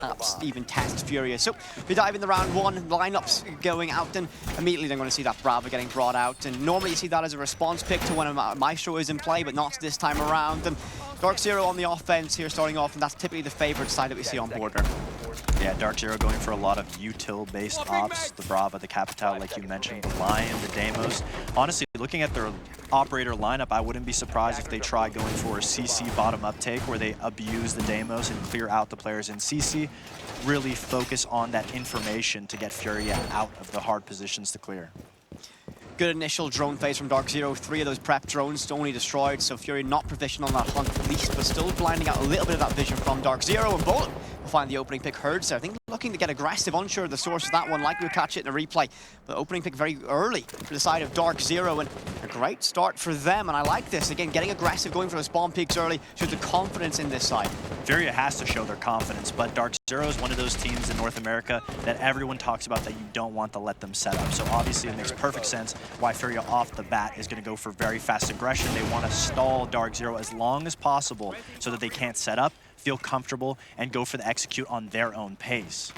perhaps even test FURIA. So we dive in the round one, lineups going out, and immediately they're going to see that Brava getting brought out. And normally you see that as a response pick to when a Maestro is in play, but not this time around. And DarkZero on the offense here starting off, and that's typically the favorite side that we see on Border. Yeah, DarkZero going for a lot of util-based ops. The Brava, the Capital, like you mentioned, the Lion, the Deimos. Honestly, looking at their operator lineup, I wouldn't be surprised if they try going for a CC bottom uptake where they abuse the Deimos and clear out the players in CC. Really focus on that information to get FURIA out of the hard positions to clear. Good initial drone phase from DarkZero. 3 of those prep drones only destroyed, so FURIA not proficient on that hunt at least, but still blinding out a little bit of that vision from DarkZero. And Bullet will find the opening pick. Herds there, I think looking to get aggressive, unsure of the source of that one, likely to catch it in a replay. But opening pick very early for the side of DarkZero, and a great start for them. And I like this, again, getting aggressive, going for the spawn peaks early, shows the confidence in this side. FURIA has to show their confidence, but DarkZero is one of those teams in North America that everyone talks about that you don't want to let them set up. So obviously it makes perfect sense why FURIA off the bat is going to go for very fast aggression. They want to stall DarkZero as long as possible so that they can't set up, feel comfortable, and go for the execute on their own pace.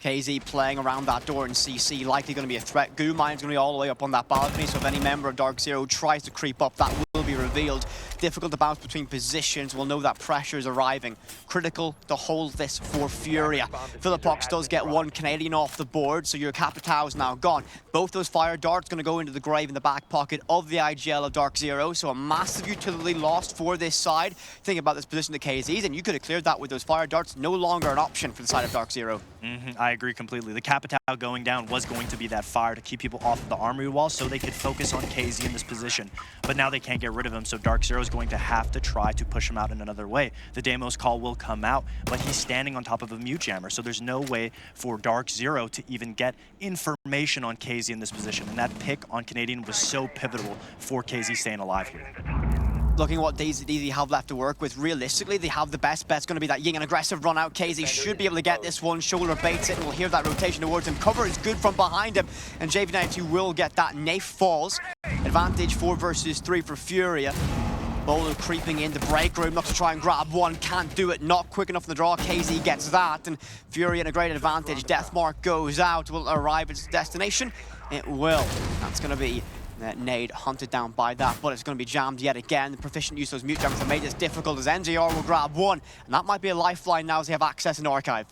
KZ playing around that door in CC, likely going to be a threat. Goo Mine's going to be all the way up on that balcony, so if any member of DarkZero tries to creep up, that will be revealed. Difficult to bounce between positions. We'll know that pressure is arriving. Critical to hold this for FURIA. Philippox does get one Canadian off the board, so your Capitao is now gone. Both those fire darts going to go into the grave in the back pocket of the IGL of DarkZero, so a massive utility lost for this side. Think about this position, the KZs, and you could have cleared that with those fire darts. No longer an option for the side of DarkZero. I agree completely. The Capitao going down was going to be that fire to keep people off of the armory wall so they could focus on KZ in this position. But now they can't get rid of him, so DarkZero is going to have to try to push him out in another way. The Deimos call will come out, but he's standing on top of a mute jammer, so there's no way for DarkZero to even get information on KZ in this position. And that pick on Canadian was so pivotal for KZ staying alive here. Looking at what DZ have left to work with, realistically, they have the best bet's going to be that Ying, an aggressive run out. KZ should be able to get this one. Shoulder baits it, and we'll hear that rotation towards him. Cover is good from behind him, and JV92 will get that. Nafe falls. Advantage 4 versus 3 for FURIA. Bolo creeping in the break room, not to try and grab one, can't do it, not quick enough in the draw. KZ gets that, and FURIA in a great advantage. Deathmark goes out, will arrive at its destination. It will. That's going to be Nade hunted down by that, but it's going to be jammed yet again. The proficient use of those mute jammers have made this difficult as NJR will grab one, and that might be a lifeline now as they have access in Archive.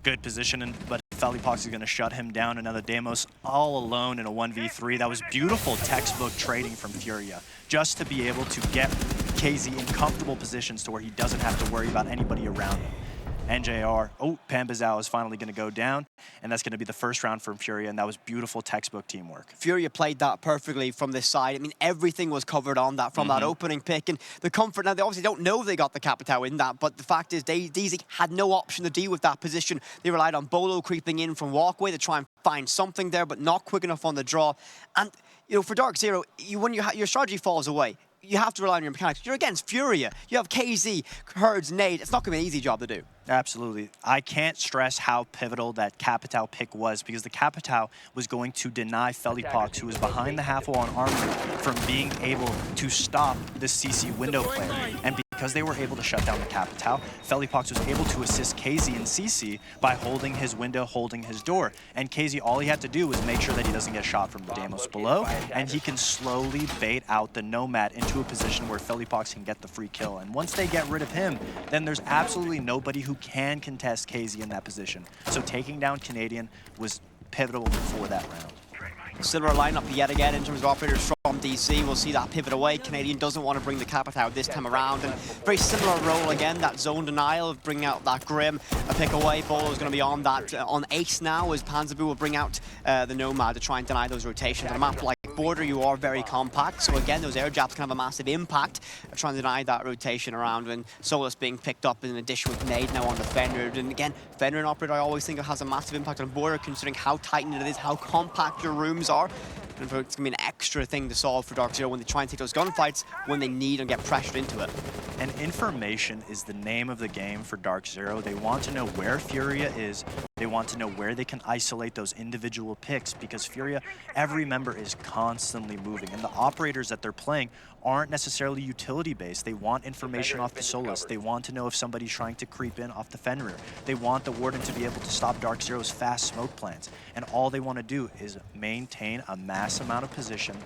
Good position, but Philippox is going to shut him down. Another Deimos all alone in a 1v3. That was beautiful textbook trading from FURIA, just to be able to get KZ in comfortable positions to where he doesn't have to worry about anybody around him. NJR, Pambazao is finally going to go down, and that's going to be the first round from FURIA, and that was beautiful textbook teamwork. FURIA played that perfectly from this side. I mean, everything was covered on that from that opening pick, and the comfort. Now, they obviously don't know they got the Capitao in that, but the fact is, DZ had no option to deal with that position. They relied on Bolo creeping in from walkway to try and find something there, but not quick enough on the draw. And, you know, for DarkZero, when your strategy falls away, you have to rely on your mechanics. You're against FURIA. You have KZ, Herds, Nade. It's not going to be an easy job to do. Absolutely. I can't stress how pivotal that Capitao pick was, because the Capitao was going to deny Philippox, who was behind the half wall on armor, from being able to stop the CC window player. And because they were able to shut down the Capitao, Philippox was able to assist KZ in CC by holding his window, holding his door. And KZ, all he had to do was make sure that he doesn't get shot from the Deimos below, and he can slowly bait out the Nomad into a position where Philippox can get the free kill. And once they get rid of him, then there's absolutely nobody who can contest KZ in that position. So taking down Canadian was pivotal for that round. Similar lineup yet again in terms of operators from DC. We'll see that pivot away. Canadian doesn't want to bring the Capitao this time around, and very similar role again, that zone denial of bringing out that Grim. A pick away, Bolo is going to be on that, on Ace now, as Panzerbu will bring out the Nomad to try and deny those rotations. On a map like Border, you are very compact, so again, those air jabs can have a massive impact trying to deny that rotation around, when Solus being picked up in addition with Nade now on the Fenrir. And again, Fenrir and Operator, I always think it has a massive impact on Border, considering how tight it is, how compact your rooms are. And it's going to be an extra thing to solve for DarkZero when they try and take those gunfights when they need and get pressured into it. And information is the name of the game for DarkZero. They want to know where FURIA is. They want to know where they can isolate those individual picks, because FURIA, every member is constantly moving. And the operators that they're playing aren't necessarily utility-based. They want information off the Solus. They want to know if somebody's trying to creep in off the Fenrir. They want the Warden to be able to stop DarkZero's fast smoke plans. And all they want to do is maintain a mass amount of position,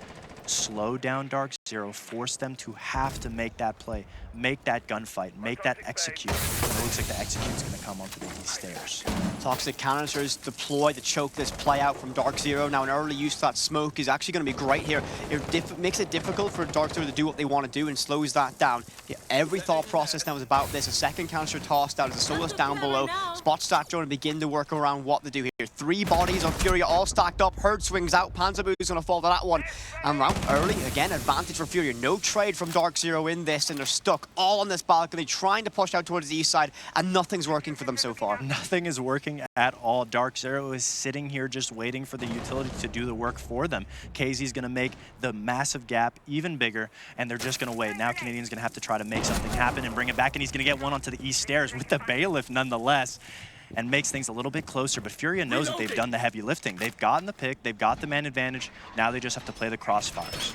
slow down DarkZero, force them to have to make that play, make that gunfight, make that execute. And it looks like the execute's going to come onto the east stairs. Toxic canisters deploy to choke this play out from DarkZero. Now, an early use of that smoke is actually going to be great here. It makes it difficult for DarkZero to do what they want to do and slows that down. Yeah, every thought process now is about this. A second canister tossed out as the Solus down below. Spot Stat Drone to begin to work around what to do here. 3 bodies of FURIA all stacked up. Herd swings out. Panzerbu's going to fall to that one. And round early, again, advantage for FURIA. No trade from DarkZero in this, and they're stuck all on this balcony, trying to push out towards the east side, and nothing's working for them so far. Nothing is working at all. DarkZero is sitting here just waiting for the utility to do the work for them. KZ's going to make the massive gap even bigger, and they're just going to wait. Now Canadian's going to have to try to make something happen and bring it back, and he's going to get one onto the east stairs with the bailiff nonetheless, and makes things a little bit closer. But FURIA knows that they've done the heavy lifting. They've gotten the pick, they've got the man advantage. Now they just have to play the crossfires.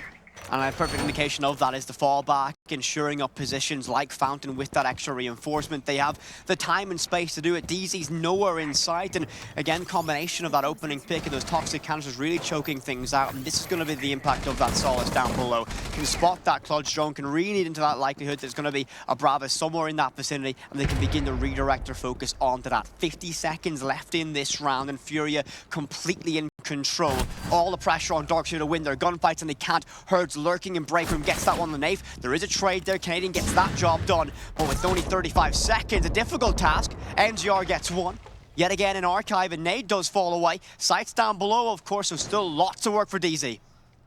And a perfect indication of that is the fallback, ensuring up positions like Fountain with that extra reinforcement. They have the time and space to do it. DZ's nowhere in sight, and again, combination of that opening pick and those toxic canisters really choking things out. And this is going to be the impact of that Solus down below. Can spot that Clutch Drone, can read into that likelihood there's going to be a Brava somewhere in that vicinity, and they can begin to redirect their focus onto that. 50 seconds left in this round, and FURIA completely in control. All the pressure on DarkZero to win their gunfights, and they can't. Herd's lurking in break room, gets that one on the Knave. There is a trade there. Canadian gets that job done, but with only 35 seconds, a difficult task. NGR gets one. Yet again in Archive, and Nade does fall away. Sights down below, of course, so still lots of work for DZ.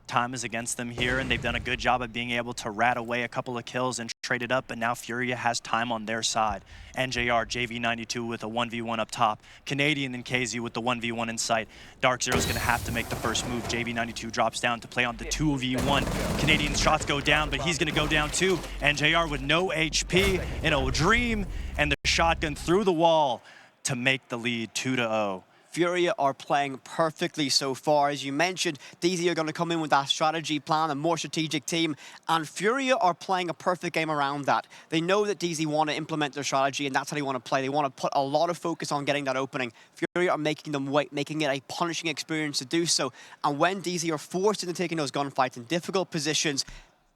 Time is against them here, and they've done a good job of being able to rat away a couple of kills and trade it up, but now FURIA has time on their side. NJR, JV92 with a 1v1 up top. Canadian and KZ with the 1v1 in sight. DarkZero's going to have to make the first move. JV92 drops down to play on the 2v1. Canadian's shots go down, but he's going to go down too. NJR with no HP in a dream, and the shotgun through the wall to make the lead 2-0. FURIA are playing perfectly so far. As you mentioned, DZ are going to come in with that strategy plan, a more strategic team, and FURIA are playing a perfect game around that. They know that DZ want to implement their strategy, and that's how they want to play. They want to put a lot of focus on getting that opening. FURIA are making them wait, making it a punishing experience to do so. And when DZ are forced into taking those gunfights in difficult positions,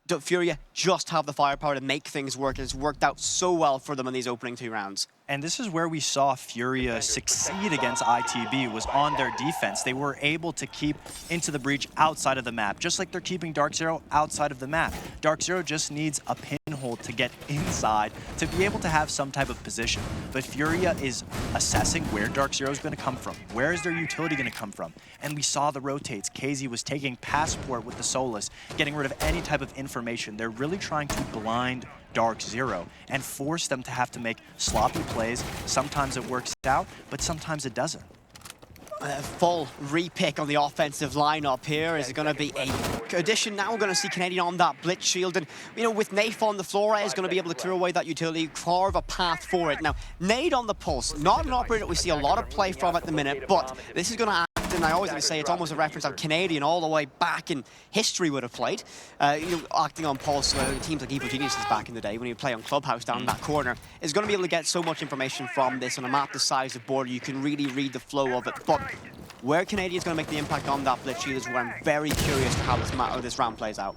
FURIA just have the firepower to make things work, and it's worked out so well for them in these opening 2 rounds. And this is where we saw FURIA succeed against ITB, was on their defense. They were able to keep into the breach outside of the map, just like they're keeping DarkZero outside of the map. DarkZero just needs a pinhole to get inside to be able to have some type of position. But FURIA is assessing where DarkZero is going to come from. Where is their utility going to come from? And we saw the rotates. KZ was taking Passport with the Solus, getting rid of any type of information. They're really trying to blind DarkZero and force them to have to make sloppy plays. Sometimes it works out, but sometimes it doesn't. Full repick on the offensive lineup here. Is it going to be a addition? Now we're going to see Canadian on that blitz shield, and you know, with Nafe on the floor, is going to be able to clear away that utility, carve a path for it. Now, Nade on the pulse, not an operator that we see a lot of play from at the minute, but this is going to act, and I always going to say it's almost a reference of Canadian all the way back in history would have played. You know, acting on pulse, teams like Evil Geniuses back in the day when you play on Clubhouse down in that corner, is going to be able to get so much information from this on a map the size of border. You can really read the flow of it, but where Canadian's going to make the impact on that blitz shield is where I'm very curious to how this round plays out.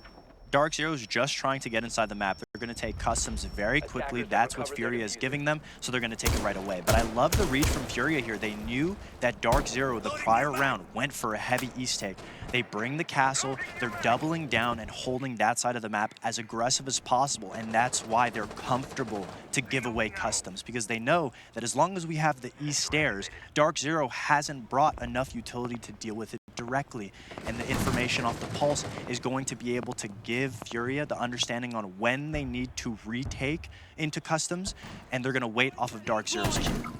DarkZero is just trying to get inside the map. They're going to take customs very quickly. That's what FURIA is giving them, so they're going to take it right away. But I love the read from FURIA here. They knew that DarkZero, the prior round, went for a heavy east take. They bring the castle, they're doubling down and holding that side of the map as aggressive as possible, and that's why they're comfortable to give away customs, because they know that as long as we have the east stairs, DarkZero hasn't brought enough utility to deal with it directly, and the information off the pulse is going to be able to give FURIA the understanding on when they need to retake into customs, and they're going to wait off of DarkZero's cue.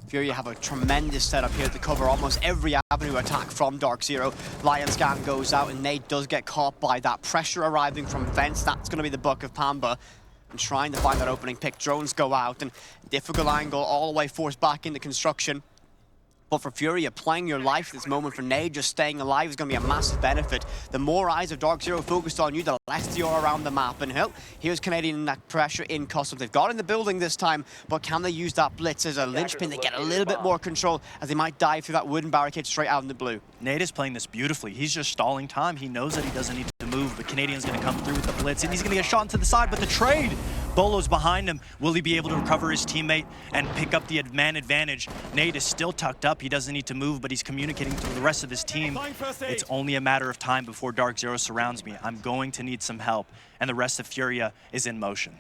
FURIA have a tremendous setup here to cover almost every avenue attack from DarkZero. Lion Scan goes out, and Nate does get caught by that pressure arriving from Vents. That's going to be the buck of Pamba. and trying to find that opening pick. Drones go out, and difficult angle all the way forced back into construction. But for FURIA, playing your life at this moment, for Nade just staying alive is going to be a massive benefit. The more eyes of DarkZero focused on you, the less you are around the map. And here's Canadian in that pressure in custom. They've got in the building this time, but can they use that blitz as a linchpin to get a little bit more control as they might dive through that wooden barricade straight out in the blue? Nade is playing this beautifully. He's just stalling time. He knows that he doesn't need to move, but Canadian's going to come through with the blitz, and he's going to get shot into the side, but the trade! Bolo's behind him. Will he be able to recover his teammate and pick up the man advantage? Nade is still tucked up. He doesn't need to move, but he's communicating to the rest of his team. It's only a matter of time before DarkZero surrounds me. I'm going to need some help, and the rest of FURIA is in motion.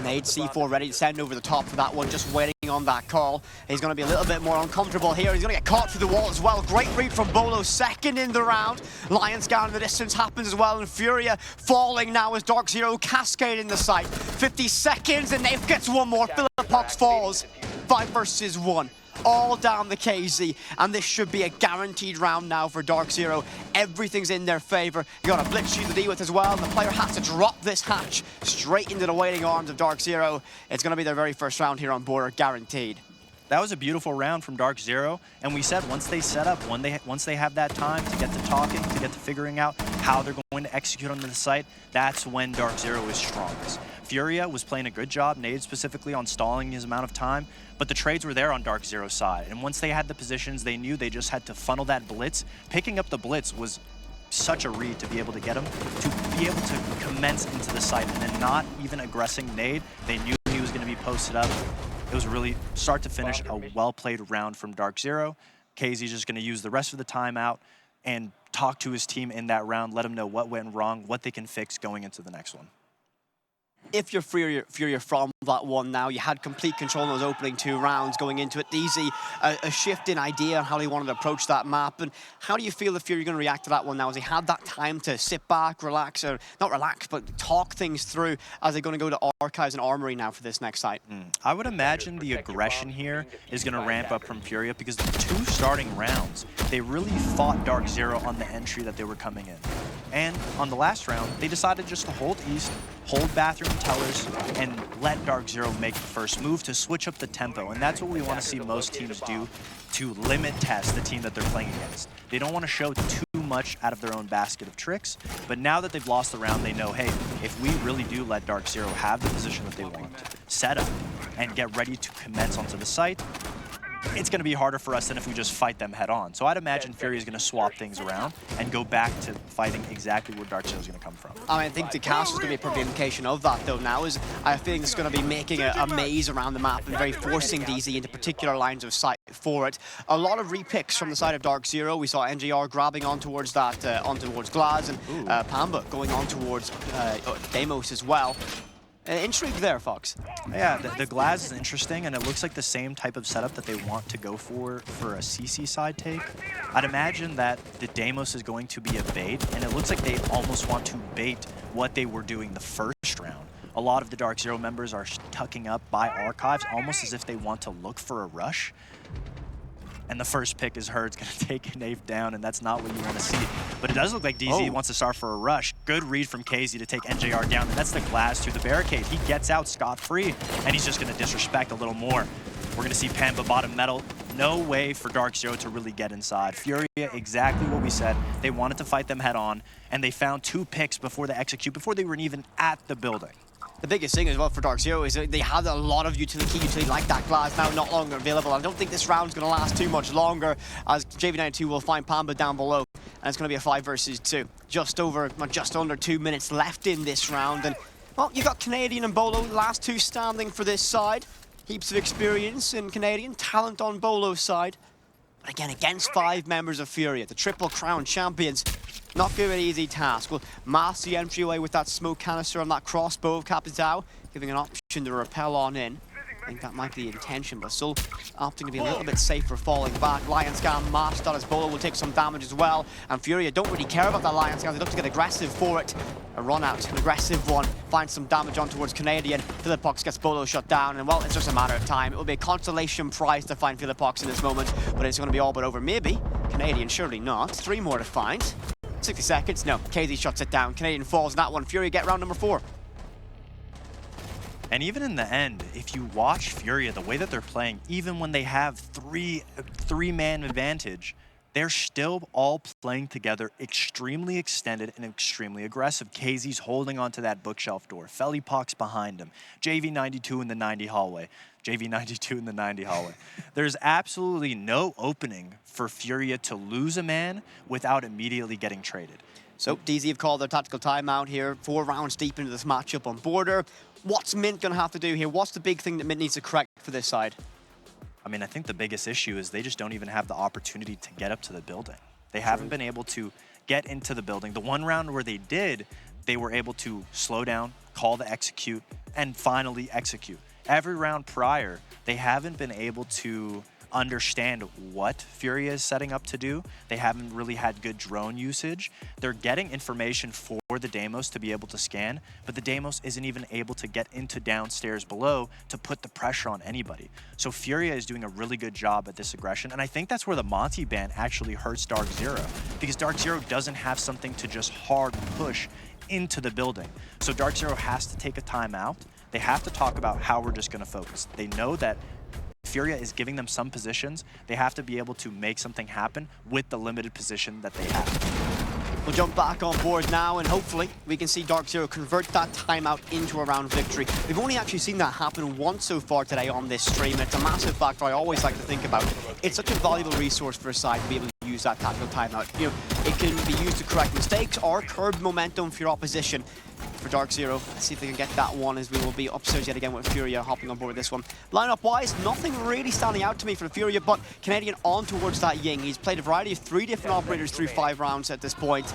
Nade C4 ready to send over the top for that one, just waiting on that call. He's going to be a little bit more uncomfortable here. He's going to get caught through the wall as well. Great read from Bolo, second in the round. Lion Scout in the distance happens as well, and FURIA falling now as DarkZero cascade in the site. 50 seconds, and Nade gets one more. Philippox falls. 5 versus 1. All down the KZ, and this should be a guaranteed round now for DarkZero. Everything's in their favor. You got a blitz shoot to deal with as well, and the player has to drop this hatch straight into the waiting arms of DarkZero. It's going to be their very first round here on Border, guaranteed. That was a beautiful round from DarkZero, and we said once they set up, once they have that time to get to talking, to get to figuring out how they're going to execute on the site, that's when DarkZero is strongest. FURIA was playing a good job, Nade specifically, on stalling his amount of time, but the trades were there on DarkZero's side, and once they had the positions, they knew they just had to funnel that blitz. Picking up the blitz was such a read to be able to get him, to be able to commence into the site, and then not even aggressing Nade. They knew he was going to be posted up. It was really, start to finish, a well-played round from DarkZero. KZ's just going to use the rest of the timeout and talk to his team in that round, let them know what went wrong, what they can fix going into the next one. If you're FURIA from that one now, you had complete control in those opening 2 rounds going into it. Easy, a shift in idea on how they wanted to approach that map. And how do you feel if FURIA are going to react to that one now? As they had that time to sit back, relax, or not relax, but talk things through as they're going to go to Archives and Armory now for this next site? I would imagine the aggression here is going to ramp up from FURIA, because the 2 starting rounds, they really fought DarkZero on the entry that they were coming in. And on the last round, they decided just to hold East, hold Bathroom Tellers, and let DarkZero make the first move to switch up the tempo. And that's what we want to see most teams do to limit test the team that they're playing against. They don't want to show too much out of their own basket of tricks, but now that they've lost the round, they know, hey, if we really do let DarkZero have the position that they want, set up, and get ready to commence onto the site, it's going to be harder for us than if we just fight them head on. So I'd imagine FURIA is going to swap things around and go back to fighting exactly where DarkZero is going to come from. I think the cast is going to be a perfect indication of that, though, now, is I think it's going to be making a maze around the map and very forcing DZ into particular lines of sight for it. A lot of repicks from the side of DarkZero. We saw NJR grabbing on towards that, on towards Glaz, and Pamba going on towards Deimos as well. Intrigue there, Fox. Yeah, the Glaz is interesting, and it looks like the same type of setup that they want to go for a CC side take. I'd imagine that the Deimos is going to be a bait, and it looks like they almost want to bait what they were doing the first round. A lot of the DarkZero members are tucking up by Archives, almost as if they want to look for a rush. And the first pick is Herd's going to take Nave down, and that's not what you want to see. But it does look like DZ wants to start for a rush. Good read from KZ to take NJR down, and that's the Glaz through the barricade. He gets out scot-free, and he's just going to disrespect a little more. We're going to see Pamba bottom metal. No way for DarkZero to really get inside. FURIA, exactly what we said. They wanted to fight them head on, and they found 2 picks before they execute, before they were even at the building. The biggest thing as well for DarkZero is that they had a lot of key utility like that Glaz now not longer available. I don't think this round's going to last too much longer, as JV92 will find Pamba down below, and it's going to be a 5 versus 2. Just under 2 minutes left in this round, and well, you got Canadian and Bolo, last 2 standing for this side. Heaps of experience in Canadian, talent on Bolo's side. But again, against 5 members of FURIA, the Triple Crown champions. Not going to be an easy task. We'll mask the entryway with that smoke canister on that crossbow of Capitao, giving an option to rappel on in. I think that might be the intention, but still opting to be a little bit safer falling back. Lion Scan masked on his Bolo will take some damage as well. And FURIA don't really care about that Lion Scan. They look to get aggressive for it. A run out, an aggressive one, finds some damage on towards Canadian. Philippox gets Bolo shut down, and well, it's just a matter of time. It will be a consolation prize to find Philippox in this moment, but it's going to be all but over. Maybe. Canadian, surely not. 3 more to find. 60 seconds. No, KZ shuts it down. Canadian falls in that one. FURIA get round number 4. And even in the end, if you watch FURIA, the way that they're playing, even when they have three-man advantage, they're still all playing together extremely extended and extremely aggressive. KZ's holding onto that bookshelf door. Felipok's behind him. JV92 in the 90 hallway. JV92 in the 90 hallway. There's absolutely no opening for FURIA to lose a man without immediately getting traded. So DZ have called their tactical timeout here, 4 rounds deep into this matchup on border. What's Mint going to have to do here? What's the big thing that Mint needs to correct for this side? I mean, I think the biggest issue is they just don't even have the opportunity to get up to the building. They haven't been able to get into the building. The one round where they did, they were able to slow down, call the execute, and finally execute. Every round prior, they haven't been able to understand what FURIA is setting up to do. They haven't really had good drone usage. They're getting information for the Deimos to be able to scan, but the Deimos isn't even able to get into downstairs below to put the pressure on anybody. So FURIA is doing a really good job at this aggression, and I think that's where the Monty ban actually hurts DarkZero, because DarkZero doesn't have something to just hard push into the building. So DarkZero has to take a timeout. They have to talk about how we're just going to focus. They know that FURIA is giving them some positions. They have to be able to make something happen with the limited position that they have. We'll jump back on board now, and hopefully we can see DarkZero convert that timeout into a round victory. We've only actually seen that happen once so far today on this stream, and it's a massive factor I always like to think about. It's such a valuable resource for a side to be able to use that tactical timeout. You know, it can be used to correct mistakes or curb momentum for your opposition. For DarkZero, let's see if they can get that one, as we will be upstairs yet again with FURIA hopping on board this one. Lineup-wise, nothing really standing out to me for FURIA, but Canadian on towards that Ying. He's played a variety of 3 different operators through 5 rounds at this point.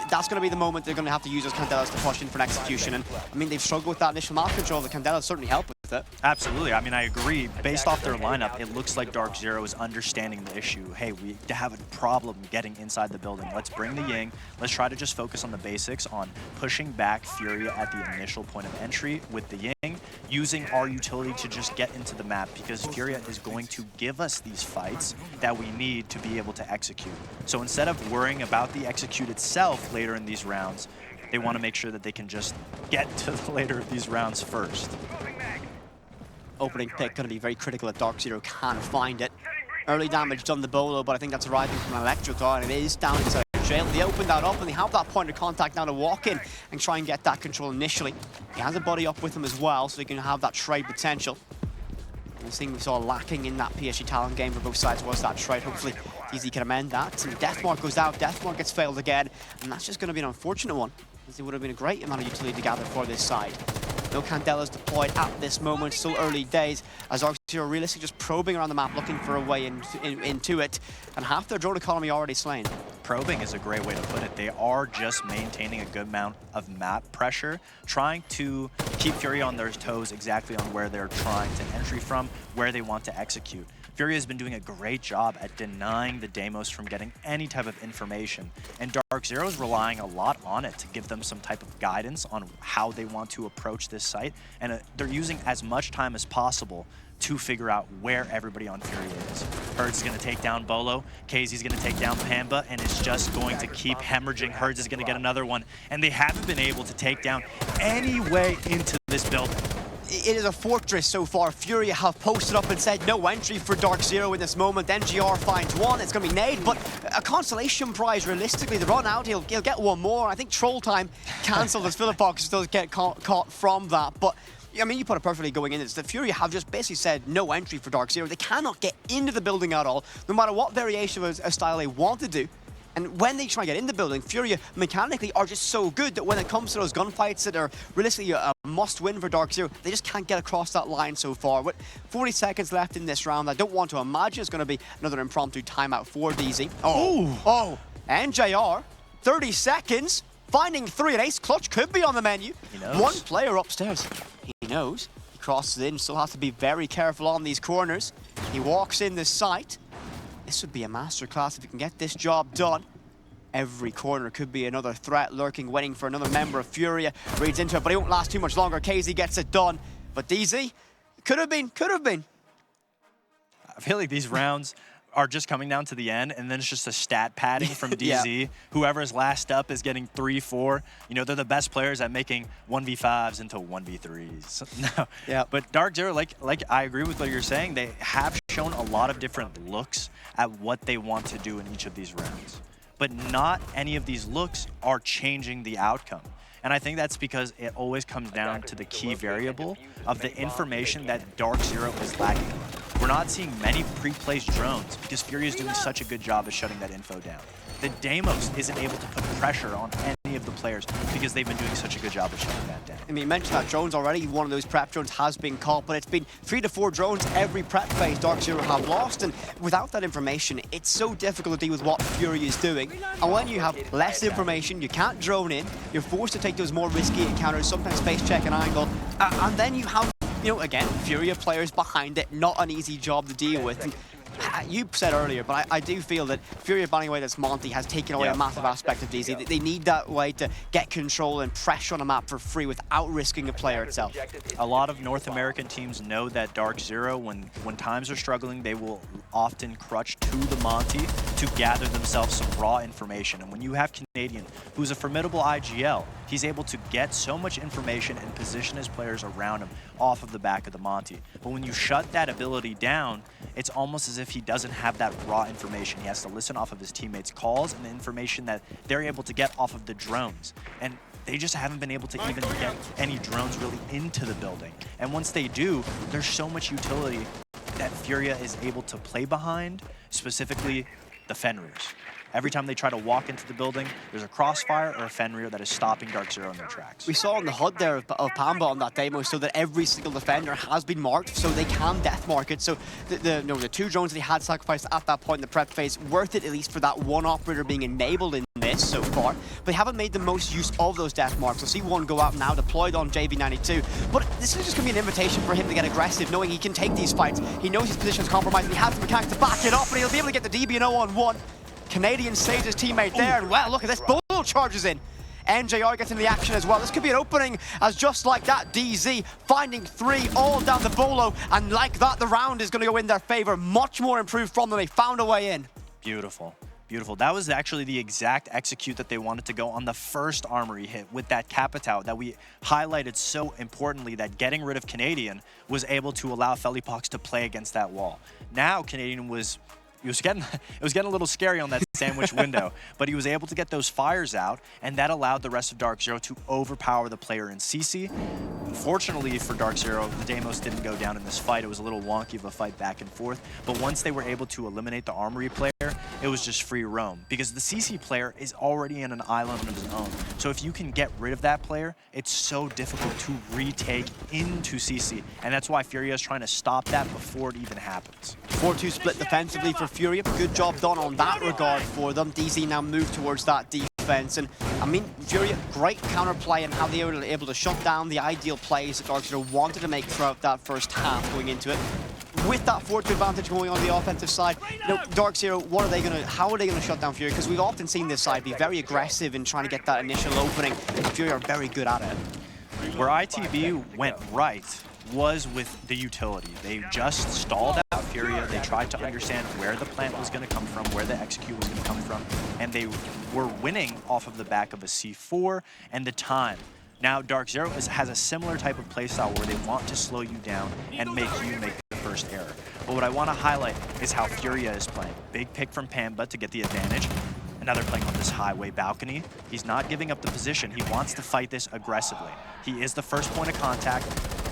That's going to be the moment they're going to have to use those Candelas to push in for an execution. And I mean, they've struggled with that initial map control. The Candelas certainly help with it. Absolutely. I mean, I agree. Based off their lineup, it looks like DarkZero is understanding the issue. Hey, we have a problem getting inside the building. Let's bring the Ying. Let's try to just focus on the basics, on pushing back FURIA at the initial point of entry with the Ying, using our utility to just get into the map, because FURIA is going to give us these fights that we need to be able to execute. So instead of worrying about the execute itself later in these rounds, they want to make sure that they can just get to the later of these rounds first. Opening pick going to be very critical that DarkZero can find it. Early damage done the Bolo, but I think that's arriving from an Electrical, and it is down inside jail. They open that up, and they have that point of contact now to walk in and try and get that control initially. He has a buddy up with him as well, so they can have that trade potential. And the thing we saw lacking in that PSG Talon game for both sides was that trade. Hopefully, DZ can amend that. And Deathmark goes out, Deathmark gets failed again, and that's just going to be an unfortunate one, as it would have been a great amount of utility to gather for this side. No Candelas deployed at this moment, still early days, as DarkZero realistically just probing around the map, looking for a way into it, and half their drone economy already slain. Probing is a great way to put it. They are just maintaining a good amount of map pressure, trying to keep FURIA on their toes exactly on where they're trying to entry from, where they want to execute. FURIA has been doing a great job at denying the Deimos from getting any type of information, and DarkZero is relying a lot on it to give them some type of guidance on how they want to approach this site, and they're using as much time as possible to figure out where everybody on FURIA is. Herds is going to take down Bolo, KZ's going to take down Pamba, and it's just going to keep hemorrhaging. Herds is going to get another one, and they haven't been able to take down any way into this building. It is a fortress so far. FURIA have posted up and said no entry for DarkZero in this moment. NGR finds one. It's going to be Nade, but a consolation prize realistically. The run out, he'll get one more. I think Troll Time cancelled as Philippox still get caught from that. But I mean, you put it perfectly going in. It's the FURIA have just basically said no entry for DarkZero. They cannot get into the building at all, no matter what variation of a style they want to do. And when they try to get in the building, FURIA mechanically are just so good that when it comes to those gunfights that are realistically a must-win for DarkZero, they just can't get across that line so far. With 40 seconds left in this round, I don't want to imagine it's going to be another impromptu timeout for DZ. Oh, NJR, 30 seconds, finding 3 and ace. Clutch could be on the menu. He knows. One player upstairs. He knows. He crosses in, still has to be very careful on these corners. He walks in this site. This would be a masterclass if you can get this job done. Every corner could be another threat lurking, waiting for another member of FURIA. Reads into it, but he won't last too much longer. KZ gets it done. But DZ, could have been. I feel like these rounds are just coming down to the end, and then it's just a stat padding from DZ. Yeah. Whoever's last up is getting 3-4. You know, they're the best players at making 1v5s into 1v3s. No. Yeah. But DarkZero, like I agree with what you're saying, they have shown a lot of different looks at what they want to do in each of these rounds. But not any of these looks are changing the outcome. And I think that's because it always comes down to the key variable of the information that DarkZero is lacking on. We're not seeing many pre-placed drones because FURIA is doing such a good job of shutting that info down. The Deimos isn't able to put pressure on any of the players because they've been doing such a good job of shutting that down. I mean, you mentioned that drones already. One of those prep drones has been caught, but it's been 3 to 4 drones every prep phase DarkZero have lost. And without that information, it's so difficult to deal with what FURIA is doing. And when you have less information, you can't drone in, you're forced to take those more risky encounters, sometimes space check and angle, and then you have, you know, again, FURIA players behind it, not an easy job to deal with. And you said earlier, but I do feel that FURIA banning away this Monty has taken away a massive aspect of DZ. They need that way to get control and pressure on a map for free without risking a player itself. A lot of North American teams know that DarkZero, when times are struggling, they will often crutch to the Monty to gather themselves some raw information. And when you have Canadian, who's a formidable IGL, he's able to get so much information and position his players around him off of the back of the Monty. But when you shut that ability down, it's almost as if he doesn't have that raw information. He has to listen off of his teammates' calls and the information that they're able to get off of the drones. And they just haven't been able to even get any drones really into the building. And once they do, there's so much utility that FURIA is able to play behind, specifically the Fenriers. Every time they try to walk into the building, there's a crossfire or a Fenrir that is stopping DarkZero in their tracks. We saw on the HUD there of Pamba on that demo so that every single defender has been marked so they can death mark it. So the 2 drones that they had sacrificed at that point in the prep phase, worth it at least for that one operator being enabled in this so far. But they haven't made the most use of those death marks. We'll see one go out now, deployed on JV92. But this is just going to be an invitation for him to get aggressive, knowing he can take these fights. He knows his position is compromised, and he has the mechanics to back it up, and he'll be able to get the DB&O on 1. Canadian saves his teammate there, and wow, look at this, Bull charges in. NJR gets in the action as well. This could be an opening, as just like that, DZ finding 3 all down the Bolo, and like that, the round is going to go in their favor. Much more improved from them. They found a way in. Beautiful. Beautiful. That was actually the exact execute that they wanted to go on the first Armory hit with that Capitao that we highlighted so importantly, that getting rid of Canadian was able to allow Felipox to play against that wall. Now Canadian was it was getting a little scary on that sandwich window, but he was able to get those fires out, and that allowed the rest of DarkZero to overpower the player in CC. Unfortunately for DarkZero, the Deimos didn't go down in this fight. It was a little wonky of a fight back and forth, but once they were able to eliminate the Armory player, it was just free roam, because the CC player is already in an island of his own. So if you can get rid of that player, it's so difficult to retake into CC, and that's why FURIA is trying to stop that before it even happens. 4-2 split defensively for FURIA. Good job done on that regard for them. DZ now move towards that defense, and I mean, FURIA, great counterplay and how they were able to shut down the ideal plays that DarkZero wanted to make throughout that first half going into it. With that 4-2 advantage going on the offensive side, you know, DarkZero, how are they gonna shut down FURIA? Because we've often seen this side be very aggressive in trying to get that initial opening, and FURIA are very good at it. Where ITB went right was with the utility. They just stalled out FURIA. They tried to understand where the plant was going to come from, where the execute was going to come from, and they were winning off of the back of a C4 and the time. Now DarkZero has a similar type of playstyle where they want to slow you down and make you make the first error. But what I want to highlight is how FURIA is playing. Big pick from Pamba to get the advantage. Another playing on this highway balcony. He's not giving up the position. He wants to fight this aggressively. He is the first point of contact,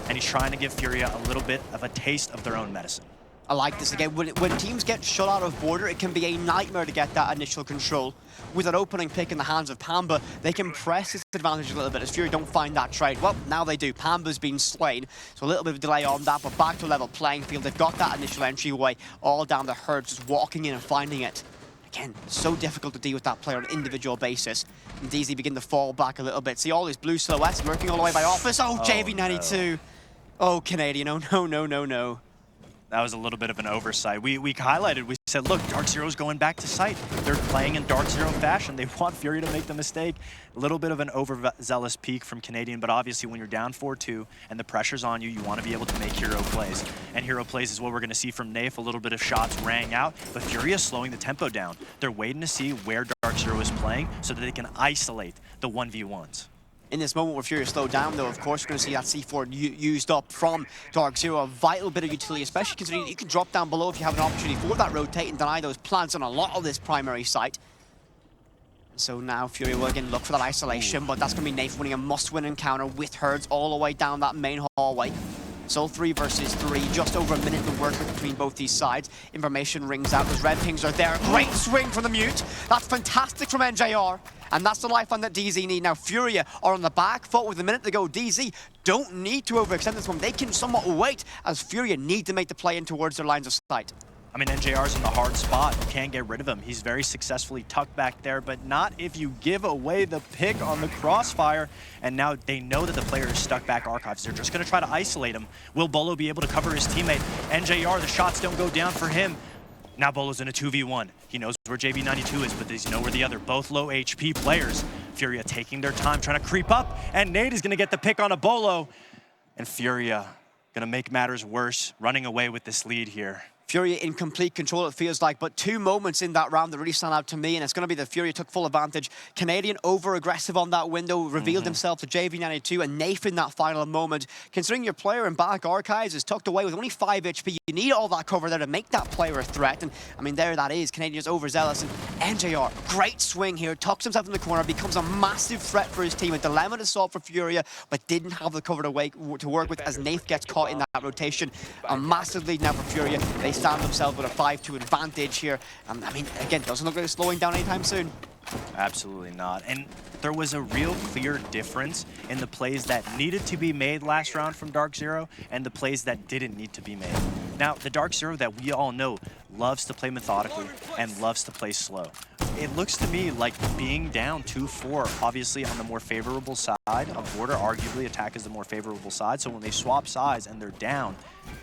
and he's trying to give FURIA a little bit of a taste of their own medicine. I like this again. When teams get shut out of border, it can be a nightmare to get that initial control. With an opening pick in the hands of Pamba, they can press this advantage a little bit as FURIA don't find that trade. Well, now they do. Pamba's been slain, so a little bit of delay on that, but back to a level playing field. They've got that initial entryway all down the herd, just walking in and finding it. Again, so difficult to deal with that player on an individual basis. And DZ begin to fall back a little bit. See all these blue silhouettes lurking all the way by office. Oh, JV92. No. Oh, Canadian. Oh, no. That was a little bit of an oversight. We highlighted, we said, look, DarkZero's going back to site. They're playing in DarkZero fashion. They want Furia to make the mistake. A little bit of an overzealous peak from Canadian, but obviously when you're down 4-2 and the pressure's on you, you want to be able to make hero plays. And hero plays is what we're going to see from Nafe. A little bit of shots rang out, but Furia is slowing the tempo down. They're waiting to see where DarkZero is playing so that they can isolate the 1v1s. In this moment where Furia slowed down, though, of course, we're going to see that C4 used up from DarkZero, a vital bit of utility, especially considering you can drop down below if you have an opportunity for that rotate and deny those plants on a lot of this primary site. So now Furia will again look for that isolation, but that's going to be Nafe winning a must-win encounter with Herds all the way down that main hallway. So 3 versus 3, just over a minute to work with between both these sides. Information rings out, those red pings are there. Great swing from the mute. That's fantastic from NJR. And that's the lifeline that DZ need. Now Furia are on the back foot with a minute to go. DZ don't need to overextend this one. They can somewhat wait as Furia need to make the play in towards their lines of sight. I mean, NJR's in the hard spot. You can't get rid of him. He's very successfully tucked back there, but not if you give away the pick on the crossfire. And now they know that the player is stuck back archives. They're just going to try to isolate him. Will Bolo be able to cover his teammate? NJR, the shots don't go down for him. Now Bolo's in a 2v1. He knows where JB92 is, but does he know where the other? Both low HP players. Furia taking their time, trying to creep up, and Nate is going to get the pick on a Bolo. And Furia going to make matters worse, running away with this lead here. Furia in complete control, it feels like, but 2 moments in that round that really stand out to me, and it's going to be that Furia took full advantage. Canadian over-aggressive on that window, revealed himself to JV92, and Nafe in that final moment. Considering your player in back archives is tucked away with only 5 HP, you need all that cover there to make that player a threat, and I mean, there that is. Canadian is overzealous, and NJR, great swing here, tucks himself in the corner, becomes a massive threat for his team, a dilemma to solve for Furia, but didn't have the cover to work with as Nafe gets caught in that rotation. A massive lead now for Furia. They stand themselves with a 5-2 advantage here. I mean, again, doesn't look like it's slowing down anytime soon. Absolutely not. And there was a real clear difference in the plays that needed to be made last round from DarkZero and the plays that didn't need to be made. Now, the DarkZero that we all know loves to play methodically and loves to play slow. It looks to me like being down 2-4, obviously on the more favorable side of Border, arguably attack is the more favorable side. So when they swap sides and they're down,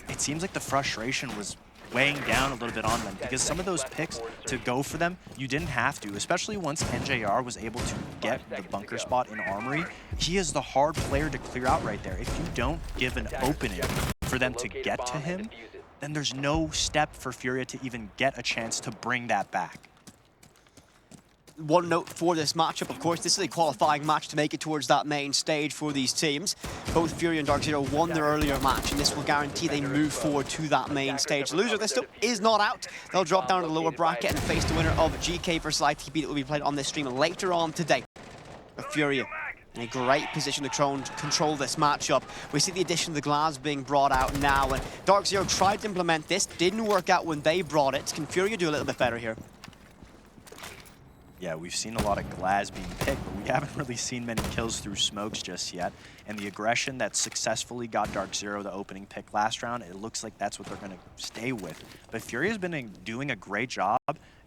it seems like the frustration was weighing down a little bit on them because some of those picks to go for them, you didn't have to, especially once NJR was able to get the bunker spot in Armory. He is the hard player to clear out right there. If you don't give an opening for them to get to him, then there's no step for Furia to even get a chance to bring that back. One note for this matchup, of course, this is a qualifying match to make it towards that main stage for these teams. Both Furia and DarkZero won their earlier match, and this will guarantee they move forward to that main stage. The loser of this is not out. They'll drop down to the lower bracket and face the winner of GK versus ITB that will be played on this stream later on today. But Furia in a great position to control this matchup. We see the addition of the glass being brought out now, and DarkZero tried to implement this, didn't work out when they brought it. Can Furia do a little bit better here? Yeah, we've seen a lot of glass being picked, but we haven't really seen many kills through smokes just yet. And the aggression that successfully got DarkZero the opening pick last round, it looks like that's what they're going to stay with. But Furia's been doing a great job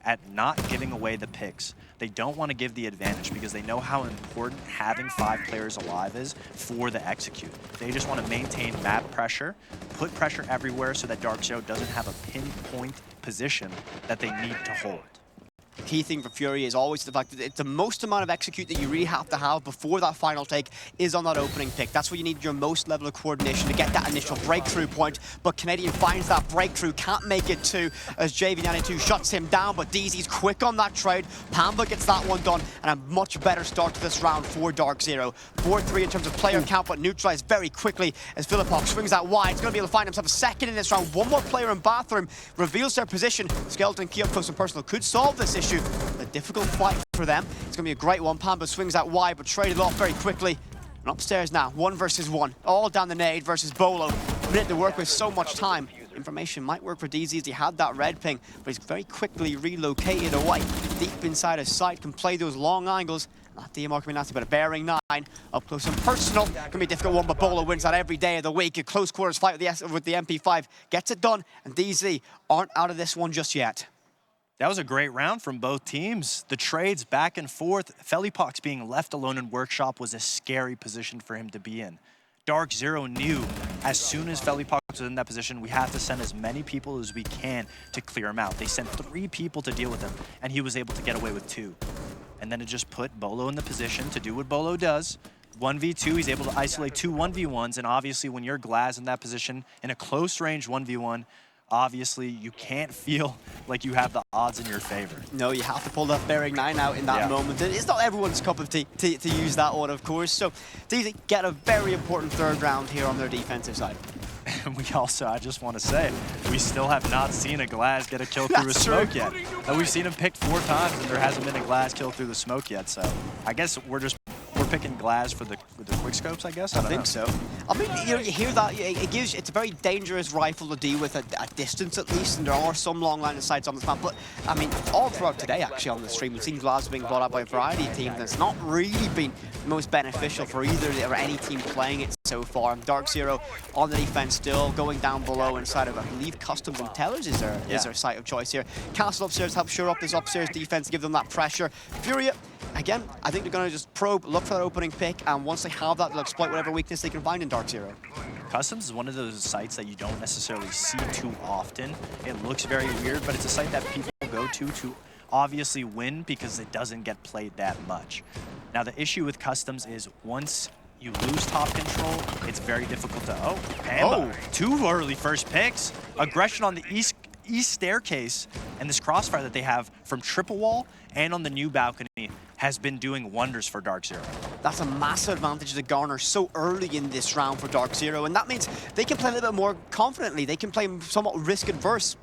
at not giving away the picks. They don't want to give the advantage because they know how important having 5 players alive is for the execute. They just want to maintain map pressure, put pressure everywhere so that DarkZero doesn't have a pinpoint position that they need to hold. Key thing for Furia is always the fact that it's the most amount of execute that you really have to have before that final take is on that opening pick. That's where you need your most level of coordination to get that initial breakthrough point. But Canadian finds that breakthrough, can't make it to as JV92 shuts him down, but DZ's quick on that trade. Pamba gets that one done, and a much better start to this round for DarkZero. 4-3 in terms of player count, but neutralized very quickly as Philippok swings out wide. He's going to be able to find himself a second in this round. One more player in bathroom, reveals their position. Skeleton key up close and personal could solve this issue. A difficult fight for them. It's going to be a great one. Pamba swings out wide, but traded off very quickly. And upstairs now, 1 versus 1. All down the nade versus Bolo. A minute to work with, so much time. Information might work for DZ as he had that red ping, but he's very quickly relocated away. Deep inside his sight, can play those long angles. Not DMR can be nasty, but a bearing 9. Up close and personal. Can be a difficult one, but Bolo wins that every day of the week. A close quarters fight with the MP5. Gets it done, and DZ aren't out of this one just yet. That was a great round from both teams. The trades back and forth. Felipox being left alone in Workshop was a scary position for him to be in. DarkZero knew as soon as FURIA was in that position, we have to send as many people as we can to clear him out. They sent 3 people to deal with him, and he was able to get away with 2. And then it just put Bolo in the position to do what Bolo does. 1v2, he's able to isolate 2 1v1s, and obviously when you're Glaz in that position, in a close range 1v1, obviously you can't feel like you have the odds in your favor. No, you have to pull that bearing 9 out in that moment. It's not everyone's cup of tea to use that one, of course. So DZ get a very important 3rd round here on their defensive side. And we also, I just want to say, we still have not seen a Glaz get a kill through a smoke yet. We've seen him picked 4 times, and there hasn't been a Glaz kill through the smoke yet. So I guess we're picking Glaz for the quick scopes, I guess. I think so. I mean, you know, you hear that, it's a very dangerous rifle to deal with at distance at least, and there are some long line of sights on this map. But I mean, all throughout today, actually, on the stream, we've seen Glaz being brought out by a variety of teams, and it's not really been most beneficial for either or any team playing it so far. DarkZero on the defense still going down below inside of, I believe, Customs and Tellers is their site of choice here. Castle upstairs helps shore up this upstairs defense, give them that pressure. FURIA, again, I think they're going to just probe, look for that opening pick, and once they have that, they'll exploit whatever weakness they can find in DarkZero. Customs is one of those sites that you don't necessarily see too often. It looks very weird, but it's a site that people go to obviously win because it doesn't get played that much. Now, the issue with Customs is once you lose top control, it's very difficult to... 2 early first picks. Aggression on the east staircase, and this crossfire that they have from triple wall and on the new balcony has been doing wonders for DarkZero. That's a massive advantage to garner so early in this round for DarkZero, and that means they can play a little bit more confidently. They can play somewhat risk-adverse.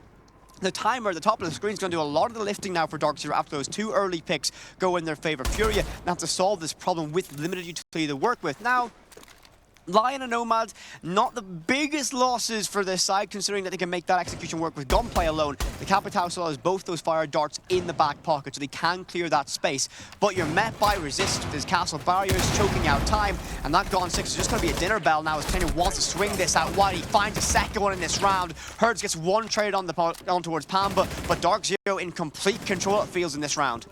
The timer at the top of the screen is going to do a lot of the lifting now for DarkZero after those 2 early picks go in their favor. FURIA now have to solve this problem with limited utility to work with. Now, Lion and Nomad, not the biggest losses for this side, considering that they can make that execution work with gunplay alone. The Capitao still has both those fire darts in the back pocket, so they can clear that space. But you're met by resist with his castle barriers, choking out time, and that Gone 6 is just going to be a dinner bell now as Trainer wants to swing this out wide. He finds a second one in this round. Herds gets 1 trade on towards Pamba, but DarkZero in complete control, it feels, in this round.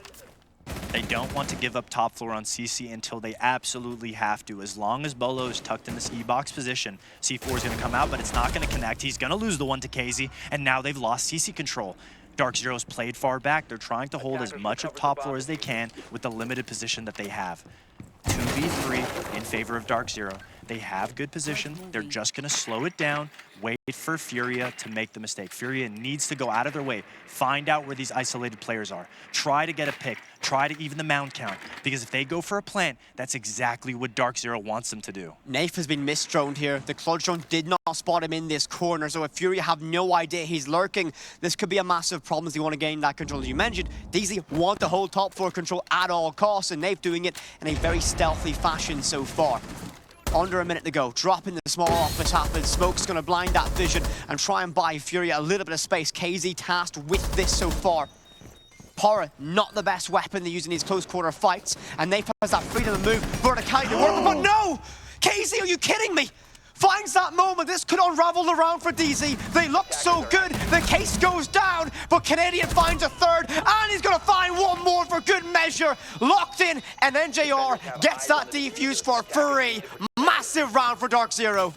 They don't want to give up top floor on CC until they absolutely have to. As long as Bolo is tucked in this E-box position, C4 is going to come out, but it's not going to connect. He's going to lose the one to KZ, and now they've lost CC control. DarkZero's played far back. They're trying to hold as much of top floor as they can with the limited position that they have. 2v3 in favor of DarkZero. They have good position. They're just going to slow it down, wait for FURIA to make the mistake. FURIA needs to go out of their way, find out where these isolated players are, try to get a pick, try to even the mound count, because if they go for a plant, that's exactly what DarkZero wants them to do. Nafe has been misdroned here. The Clutch drone did not spot him in this corner, so if FURIA have no idea he's lurking, this could be a massive problem as they want to gain that control. As you mentioned, DZ want to hold top floor control at all costs, and Nafe doing it in a very stealthy fashion so far. Under a minute to go, dropping the small office happens. Smoke's going to blind that vision and try and buy FURIA a little bit of space. KZ tasked with this so far. Pora, not the best weapon they use in these close quarter fights, and Nafe has that freedom to move. Verticality to work, but no! KZ, are you kidding me? Finds that moment. This could unravel the round for DZ. They look so good. The case goes down, but Canadian finds a 3rd, and he's going to find 1 more for good measure. Locked in, and NJR gets that defuse for free. Massive round for DarkZero.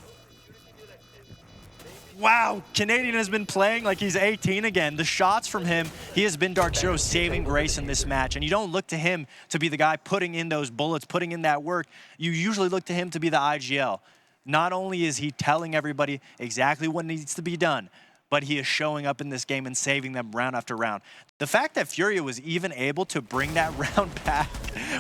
Wow, Canadian has been playing like he's 18 again. The shots from him, he has been DarkZero's saving grace in this match. And you don't look to him to be the guy putting in those bullets, putting in that work. You usually look to him to be the IGL. Not only is he telling everybody exactly what needs to be done, but he is showing up in this game and saving them round after round. The fact that FURIA was even able to bring that round back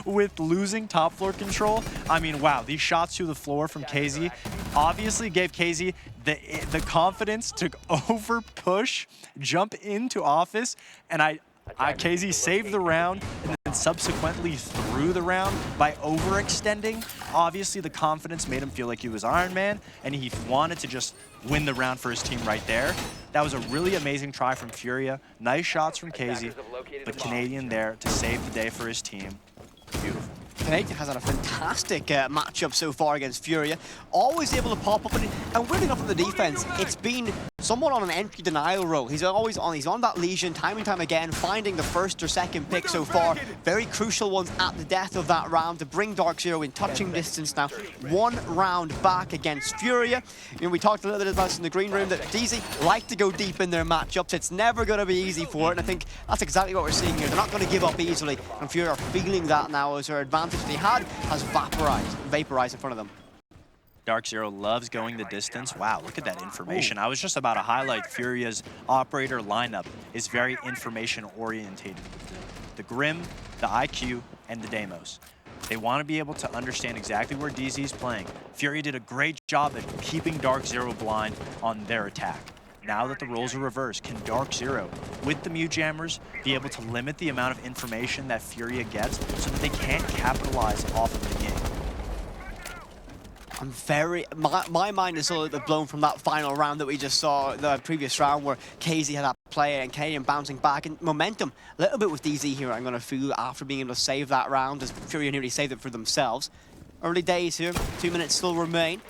with losing top floor control, I mean, wow, these shots through the floor from KZ obviously gave KZ the confidence to over push, jump into office, and KZ saved the round and then subsequently threw the round by overextending. Obviously, the confidence made him feel like he was Iron Man, and he wanted to just win the round for his team right there. That was a really amazing try from FURIA. Nice shots from KZ, but Canadian there to save the day for his team. Beautiful. Canadian has had a fantastic matchup so far against FURIA. Always able to pop up, and weirdly enough on the defense, it's been somewhat on an entry denial role. He's always on, he's on that Legion time and time again, finding the first or second pick so far. Very crucial ones at the death of that round to bring DarkZero in touching distance now. 1 round back against FURIA. You know, we talked a little bit about this in the green room that DZ like to go deep in their matchups. It's never going to be easy for it, and I think that's exactly what we're seeing here. They're not going to give up easily, and FURIA are feeling that now as their advantage they had has vaporized in front of them. DarkZero loves going the distance. Wow, look at that information. I was just about to highlight FURIA's operator lineup is very information orientated. The Grim, the IQ, and the Deimos. They want to be able to understand exactly where DZ is playing. FURIA did a great job at keeping DarkZero blind on their attack. Now that the roles are reversed, can DarkZero, with the Mew Jammers, be able to limit the amount of information that FURIA gets so that they can't capitalize off of the game? I'm very, my mind is a little bit blown from that final round that we just saw, the previous round where KZ had that play and Canadian bouncing back, and momentum a little bit with DZ here. I'm going to feel after being able to save that round as FURIA nearly saved it for themselves. Early days here, 2 minutes still remain.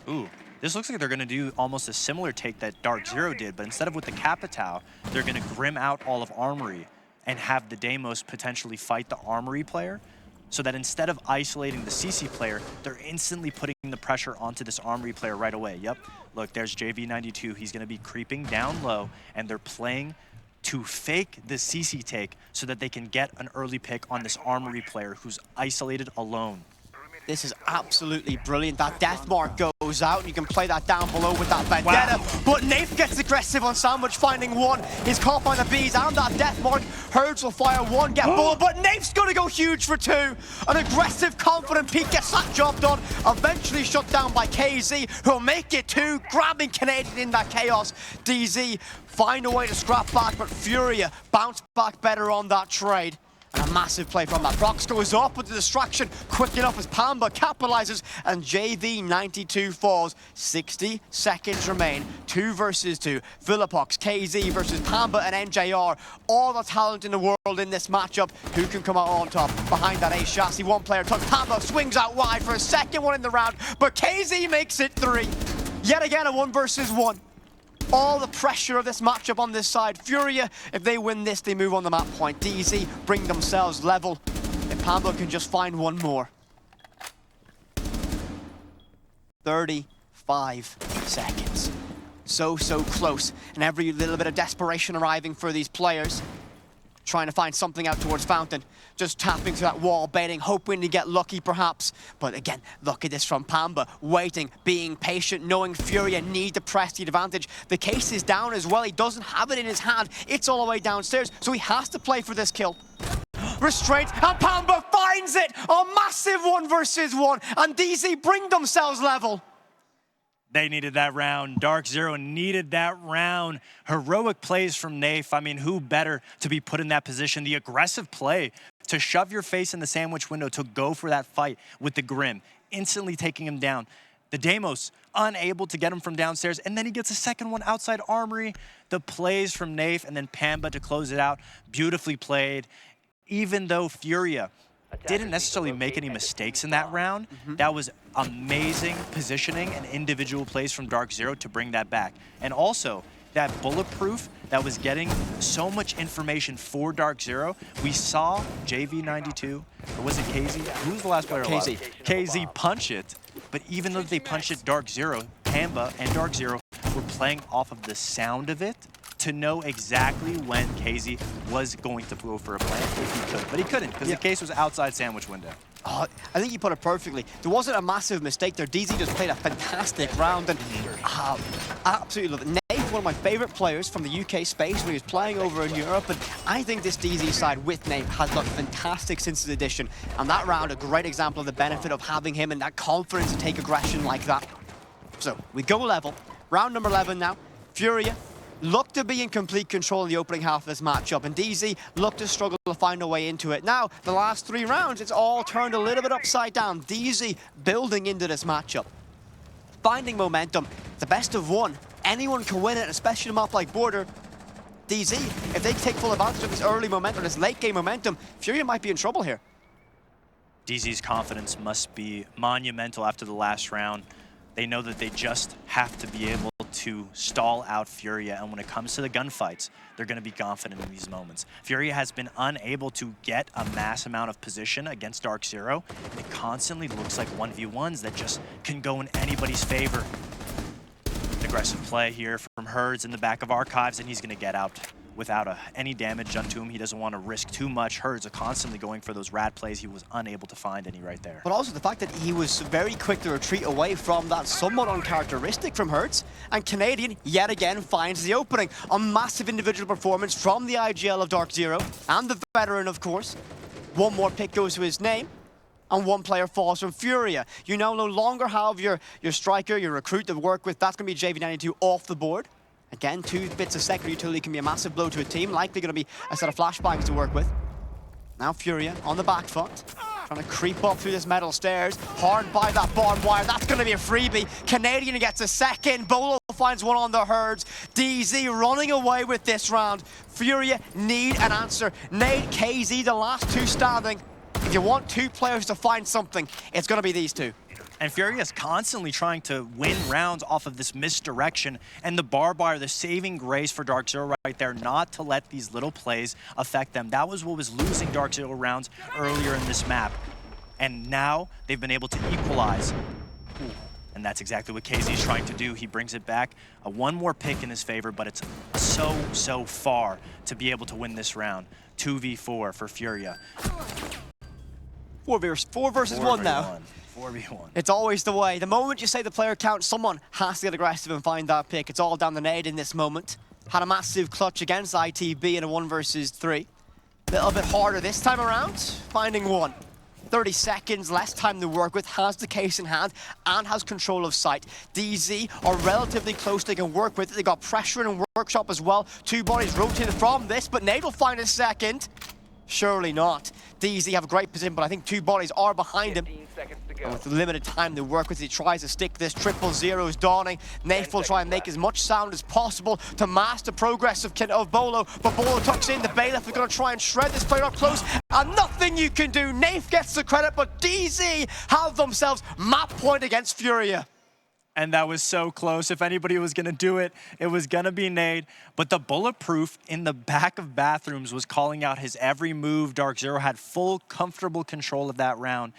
Ooh, this looks like they're going to do almost a similar take that DarkZero did, but instead of with the Capitao, they're going to Grim out all of Armory and have the Deimos potentially fight the Armory player, so that instead of isolating the CC player, they're instantly putting the pressure onto this Armory player right away. Yep, look, there's JV92. He's going to be creeping down low, and they're playing to fake the CC take so that they can get an early pick on this Armory player who's isolated alone. This is absolutely brilliant. That death mark goes out. You can play that down below with that Vendetta. Wow. But Nath gets aggressive on Sandwich, finding one. He's caught by the bees and that death mark. Herds will fire one, get bullet, but Nath's going to go huge for 2. An aggressive, confident peak gets that job done. Eventually shut down by KZ, who'll make it 2, grabbing Canadian in that chaos. DZ find a way to scrap back, but FURIA bounce back better on that trade. And a massive play from that. Brox goes up with the distraction quick enough as Pamba capitalizes and JV92 falls. 60 seconds remain. 2 versus 2. Villapox, KZ versus Pamba and NJR. All the talent in the world in this matchup. Who can come out on top? Behind that ace chassis, one player took. Pamba swings out wide for a second one in the round, but KZ makes it 3. Yet again a 1 versus 1. All the pressure of this matchup on this side. FURIA, if they win this, they move on the map point. DZ bring themselves level. If Pablo can just find one more. 35 seconds. So close. And every little bit of desperation arriving for these players. Trying to find something out towards Fountain. Just tapping to that wall, baiting, hoping to get lucky perhaps. But again, look at this from Pamba. Waiting, being patient, knowing FURIA need to press the advantage. The case is down as well. He doesn't have it in his hand. It's all the way downstairs, so he has to play for this kill. Restraint, and Pamba finds it! A massive 1 versus 1, and DZ bring themselves level. They needed that round. DarkZero needed that round. Heroic plays from Nath. I mean, who better to be put in that position? The aggressive play to shove your face in the sandwich window, to go for that fight with the Grim, instantly taking him down. The Deimos unable to get him from downstairs, and then he gets a second one outside Armory. The plays from Nath and then Pamba to close it out. Beautifully played. Even though FURIA didn't necessarily make any mistakes in that round, that was amazing positioning and individual plays from DarkZero to bring that back. And also, that bulletproof that was getting so much information for DarkZero. We saw JV92, or was it KZ? Who was the last player alive? KZ. KZ punch it, but even though they punched it DarkZero, Pamba and DarkZero were playing off of the sound of it to know exactly when KZ was going to go for a plant if he could. But he couldn't, because the case was outside sandwich window. Oh, I think you put it perfectly. There wasn't a massive mistake there. DZ just played a fantastic round, and absolutely love it. Nath, one of my favorite players from the UK space when he was playing over in Europe, and I think this DZ side with Nath has looked fantastic since his addition. And that round, a great example of the benefit of having him and that confidence to take aggression like that. So, we go level. Round number 11 now. FURIA look to be in complete control in the opening half of this matchup, and DZ look to struggle to find a way into it. Now, the last 3 rounds, it's all turned a little bit upside down. DZ building into this matchup, finding momentum. The best of 1. Anyone can win it, especially in a map like Border. DZ, if they take full advantage of this early momentum, this late game momentum, FURIA might be in trouble here. DZ's confidence must be monumental after the last round. They know that they just have to be able to stall out FURIA, and when it comes to the gunfights, they're going to be confident in these moments. FURIA has been unable to get a mass amount of position against DarkZero. It constantly looks like 1v1s that just can go in anybody's favor. Aggressive play here from Herds in the back of Archives, and he's going to get out without any damage done to him. He doesn't want to risk too much. Herds are constantly going for those rat plays. He was unable to find any right there. But also the fact that he was very quick to retreat away from that somewhat uncharacteristic from Hertz. And Canadian, yet again, finds the opening. A massive individual performance from the IGL of DarkZero, and the veteran, of course. One more pick goes to his name, and one player falls from FURIA. You now no longer have your striker, your recruit to work with. That's going to be JV92 off the board. Again, 2 bits of secondary utility can be a massive blow to a team. Likely going to be a set of flashbangs to work with. Now FURIA on the back foot, trying to creep up through this metal stairs, hard by that barbed wire. That's going to be a freebie. Canadian gets a second. Bolo finds one on the Herds. DZ running away with this round. FURIA need an answer. Nade, KZ, the last 2 standing. If you want 2 players to find something, it's going to be these 2. And FURIA is constantly trying to win rounds off of this misdirection, and the barbed wire, the saving grace for DarkZero right there, not to let these little plays affect them. That was what was losing DarkZero rounds earlier in this map. And now they've been able to equalize. Ooh. And that's exactly what KZ is trying to do. He brings it back. One more pick in his favor, but it's so far to be able to win this round. 2v4 for FURIA. 4 versus 1 now. 4v1. It's always the way. The moment you say the player count, someone has to get aggressive and find that pick. It's all down the nade in this moment. Had a massive clutch against ITB in a 1 versus 3. A little bit harder this time around, finding one. 30 seconds, less time to work with, has the case in hand, and has control of sight. DZ are relatively close, they can work with it. They got pressure in workshop as well. 2 bodies rotated from this, but Nade will find a second. Surely not. DZ have a great position, but I think 2 bodies are behind him. And with limited time to work with, he tries to stick this. 000 is dawning. Nafe will try and make as much sound as possible to mask the progress of Bolo, but Bolo tucks in. The Bailiff is going to try and shred this player up close, and nothing you can do. Nafe gets the credit, but DZ have themselves map point against FURIA. And that was so close. If anybody was going to do it, it was going to be Nade. But the Bulletproof in the back of bathrooms was calling out his every move. DarkZero had full, comfortable control of that round.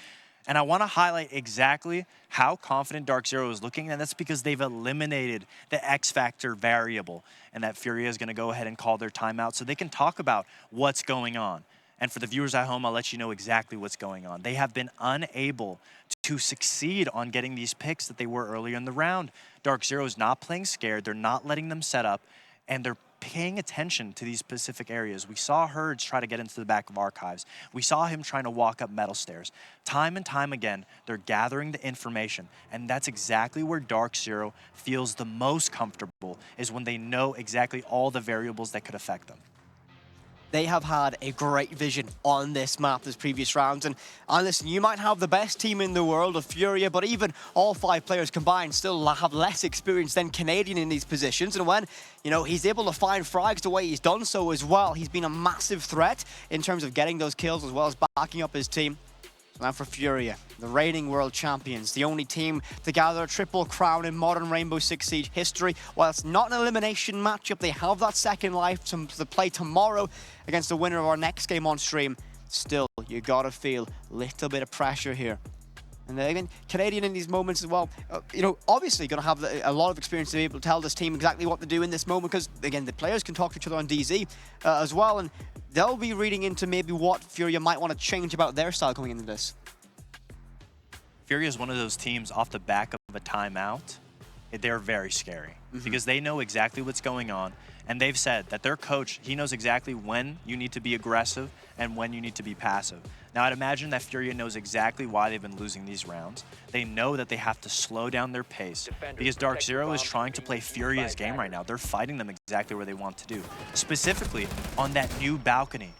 And I want to highlight exactly how confident DarkZero is looking, and that's because they've eliminated the X factor variable, and that FURIA is going to go ahead and call their timeout so they can talk about what's going on. And for the viewers at home, I'll let you know exactly what's going on. They have been unable to succeed on getting these picks that they were earlier in the round. DarkZero is not playing scared. They're not letting them set up, and they're paying attention to these specific areas. We saw Herds try to get into the back of Archives. We saw him trying to walk up metal stairs. Time and time again, they're gathering the information, and that's exactly where DarkZero feels the most comfortable, is when they know exactly all the variables that could affect them. They have had a great vision on this map this previous rounds. And listen, you might have the best team in the world of FURIA, but even all 5 players combined still have less experience than Canadian in these positions. And when, you know, he's able to find frags the way he's done so as well, he's been a massive threat in terms of getting those kills as well as backing up his team. Now for FURIA, the reigning world champions, the only team to gather a triple crown in modern Rainbow Six Siege history. While it's not an elimination matchup, they have that second life to play tomorrow against the winner of our next game on stream. Still, you gotta feel a little bit of pressure here. And again, Canadian in these moments as well, you know, obviously going to have a lot of experience to be able to tell this team exactly what to do in this moment, because, again, the players can talk to each other on DZ as well, and they'll be reading into maybe what FURIA might want to change about their style coming into this. FURIA is one of those teams off the back of a timeout. They're very scary because they know exactly what's going on, and they've said that their coach, he knows exactly when you need to be aggressive and when you need to be passive. Now, I'd imagine that FURIA knows exactly why they've been losing these rounds. They know that they have to slow down their pace because DarkZero is trying to play FURIA's game right now. They're fighting them exactly where they want to do, specifically on that new balcony.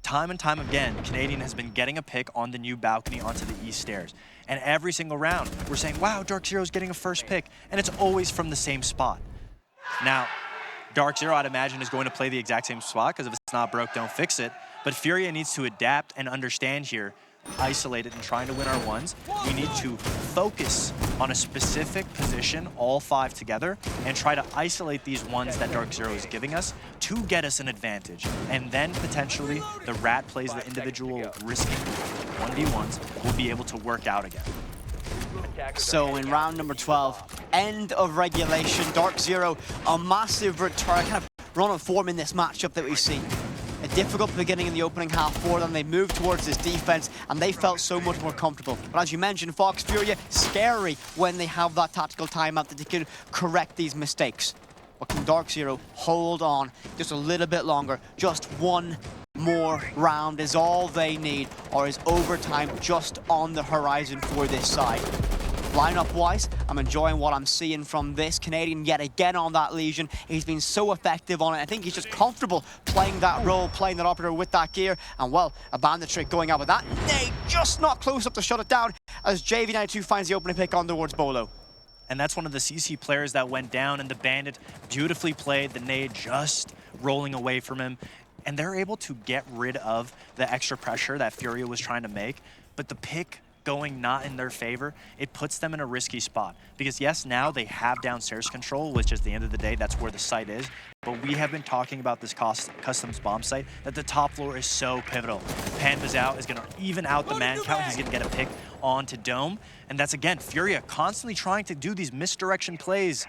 Time and time again, Canadian has been getting a pick on the new balcony onto the east stairs. And every single round, we're saying, wow, DarkZero is getting a first pick, and it's always from the same spot. Now, DarkZero, I'd imagine, is going to play the exact same spot, because if it's not broke, don't fix it. But FURIA needs to adapt and understand here isolated and trying to win our ones. We need to focus on a specific position, all 5 together, and try to isolate these ones that DarkZero is giving us to get us an advantage. And then potentially the rat plays, the individual risking 1v1s will be able to work out again. So in round number 12, end of regulation, DarkZero, a massive return, kind of run on form in this matchup that we've seen. A difficult beginning in the opening half for them. They moved towards this defense and they felt so much more comfortable. But as you mentioned, Fox, FURIA, scary when they have that tactical timeout that they can correct these mistakes. But can DarkZero hold on just a little bit longer? Just one more round is all they need, or is overtime just on the horizon for this side? Lineup-wise, I'm enjoying what I'm seeing from this Canadian yet again on that Legion. He's been so effective on it. I think he's just comfortable playing that role, playing that operator with that gear. And well, a bandit trick going out with that. Nade just not close enough to shut it down as JV92 finds the opening pick on towards Bolo. And that's one of the CC players that went down, and the bandit beautifully played, the nade just rolling away from him. And they're able to get rid of the extra pressure that FURIA was trying to make, but the pick going not in their favor, it puts them in a risky spot. Because yes, now they have downstairs control, which at the end of the day, that's where the site is. But we have been talking about this customs bomb site, that the top floor is so pivotal. Panva's out, is gonna even out the man count. He's gonna get a pick onto Dome. And that's again, FURIA constantly trying to do these misdirection plays.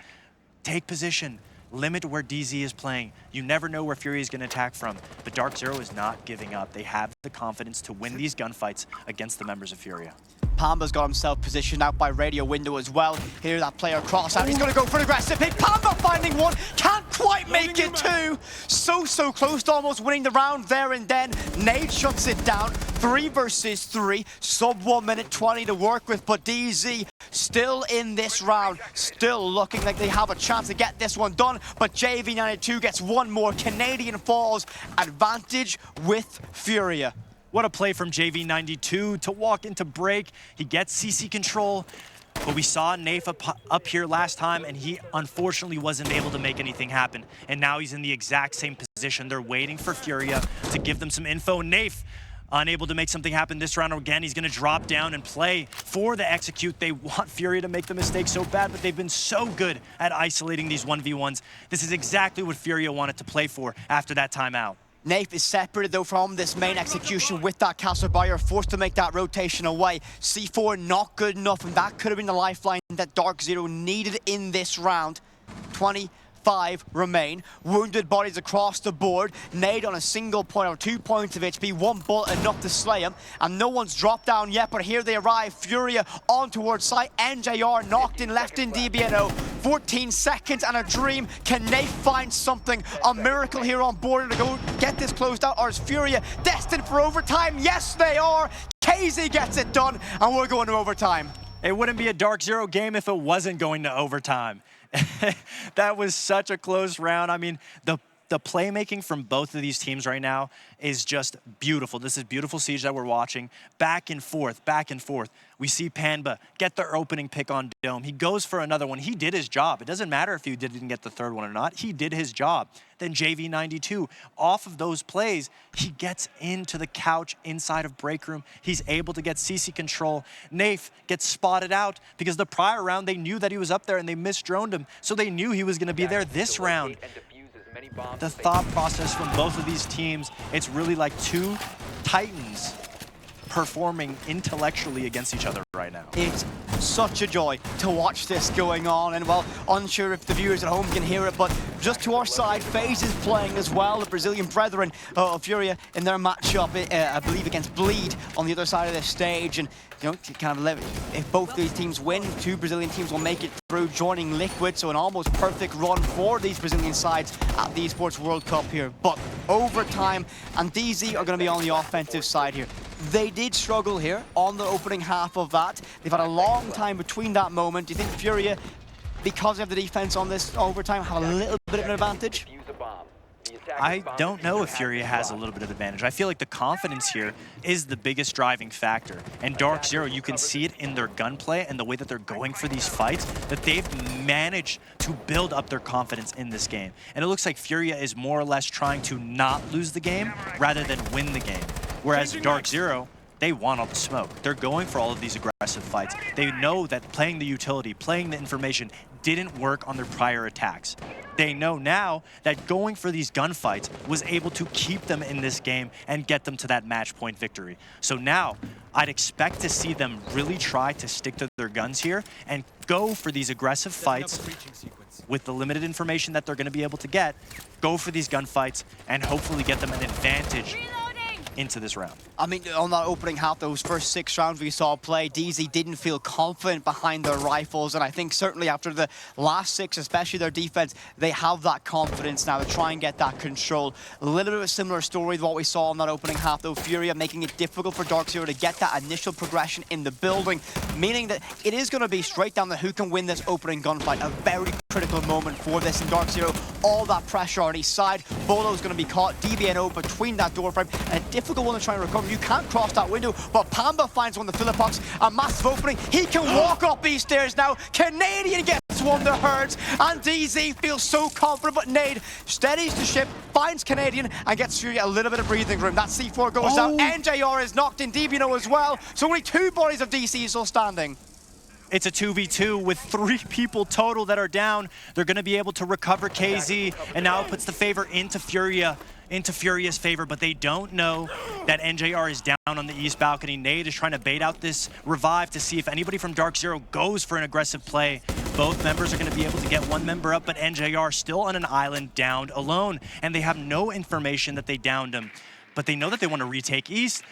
Take position, limit where DZ is playing. You never know where FURIA is gonna attack from. But DarkZero is not giving up. They have the confidence to win these gunfights against the members of FURIA. Pamba's got himself positioned out by radio window as well. Hear that player cross out. He's going to go for an aggressive pick. Pamba finding one. Can't quite make it two. So close to almost winning the round there and then. Nade shuts it down. 3 versus 3. Sub 1 minute 20 to work with. But DZ still in this round. Still looking like they have a chance to get this one done. But JV92 gets one more. Canadian falls. Advantage with FURIA. What a play from JV92 to walk into break. He gets CC control, but we saw Nafe up here last time, and he unfortunately wasn't able to make anything happen. And now he's in the exact same position. They're waiting for FURIA to give them some info. Nafe, unable to make something happen this round again. He's gonna drop down and play for the execute. They want FURIA to make the mistake so bad, but they've been so good at isolating these 1v1s. This is exactly what FURIA wanted to play for after that timeout. Nafe is separated though from this main execution with that castle buyer, forced to make that rotation away. C4 not good enough, and that could have been the lifeline that DarkZero needed in this round. 25 remain. Wounded bodies across the board. Nade on a single point or 2 points of HP. 1 bullet enough to slay him. And no one's dropped down yet, but here they arrive. FURIA on towards site. NJR knocked in, left in DBNO. 14 seconds and a dream. Can Nafe find something? A miracle here on board to go get this closed out, or is FURIA destined for overtime? Yes, they are. KZ gets it done, and we're going to overtime. It wouldn't be a DarkZero game if it wasn't going to overtime. That was such a close round. I mean, the playmaking from both of these teams right now is just beautiful. This is beautiful siege that we're watching. Back and forth, back and forth. We see Panba get the opening pick on Dome. He goes for another one. He did his job. It doesn't matter if he didn't get the third one or not. He did his job. Then JV92, off of those plays, he gets into the couch inside of break room. He's able to get CC control. Nafe gets spotted out because the prior round they knew that he was up there and they misdroned him. So they knew he was going to be there this round. The thought process from both of these teams, it's really like two titans performing intellectually against each other right now. It's such a joy to watch this going on, and well, unsure if the viewers at home can hear it, but just to our side, FaZe is playing as well, the Brazilian brethren of FURIA in their matchup, I believe against Bleed on the other side of the stage, and you know, kind of if both these teams win, 2 Brazilian teams will make it through, joining Liquid, so an almost perfect run for these Brazilian sides at the Esports World Cup here. But overtime, and DZ are going to be on the offensive side here. They did struggle here on the opening half of that. They've had a long time between that moment. Do you think FURIA, because of the defense on this overtime, have a little bit of an advantage? I don't know if FURIA has a little bit of advantage. I feel like the confidence here is the biggest driving factor. And DarkZero, you can see it in their gunplay and the way that they're going for these fights, that they've managed to build up their confidence in this game. And it looks like FURIA is more or less trying to not lose the game rather than win the game. Whereas DarkZero, they want all the smoke. They're going for all of these aggressive fights. They know that playing the utility, playing the information didn't work on their prior attacks. They know now that going for these gunfights was able to keep them in this game and get them to that match point victory. So now, I'd expect to see them really try to stick to their guns here and go for these aggressive fights with the limited information that they're going to be able to get, go for these gunfights, and hopefully get them an advantage into this round. I mean, on that opening half, those first 6 rounds we saw play, DZ didn't feel confident behind their rifles, and I think certainly after the last 6, especially their defense, they have that confidence now to try and get that control. A little bit of a similar story to what we saw on that opening half, though. FURIA making it difficult for DarkZero to get that initial progression in the building, meaning that it is going to be straight down to who can win this opening gunfight. A very critical moment for this in DarkZero. All that pressure on each side. Bolo's going to be caught, DBNO between that door frame, and a difficult one to try and recover. You can't cross that window, but Pamba finds one of the Philippox, a massive opening. He can walk up these stairs now. Canadian gets one that hurts, and DZ feels so confident, but Nade steadies the ship, finds Canadian, and gets FURIA a little bit of breathing room. That C4 goes down. NJR is knocked in, DBNO as well, so only 2 bodies of DC still standing. It's a 2v2 with 3 people total that are down. They're going to be able to recover KZ, and now it puts the favor into FURIA's favor, but they don't know that NJR is down on the east balcony. Nade is trying to bait out this revive to see if anybody from DarkZero goes for an aggressive play. Both members are going to be able to get one member up, but NJR still on an island downed alone, and they have no information that they downed him. But they know that they want to retake east.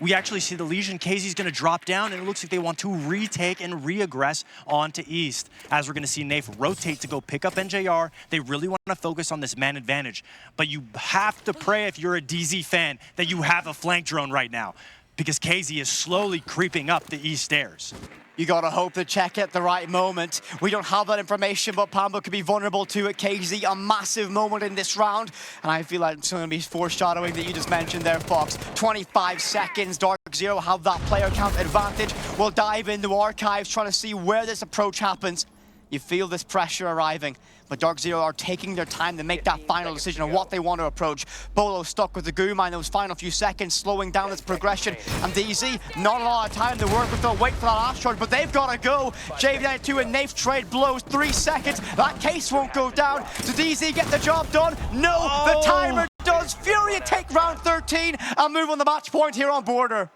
We actually see the Legion. KZ's going to drop down, and it looks like they want to retake and re-aggress onto east. As we're going to see Nafe rotate to go pick up NJR. They really want to focus on this man advantage. But you have to pray, if you're a DZ fan, that you have a flank drone right now, because KZ is slowly creeping up the east stairs. You gotta hope to check at the right moment. We don't have that information, but Pamba could be vulnerable to it. KZ, a massive moment in this round, and I feel like it's gonna be foreshadowing that you just mentioned there, Fox. 25 seconds, DarkZero have that player count advantage. We'll dive into archives, trying to see where this approach happens. You feel this pressure arriving, but DarkZero are taking their time to make that final decision on what they want to approach. Bolo stuck with the goo mine those final few seconds, slowing down its progression. And DZ, not a lot of time to work with. They'll wait for that last charge, but they've got to go. JV92 and Nafe trade blows, 3 seconds. That case won't go down. Does DZ get the job done? No, the timer does. FURIA take round 13 and move on the match point here on Border.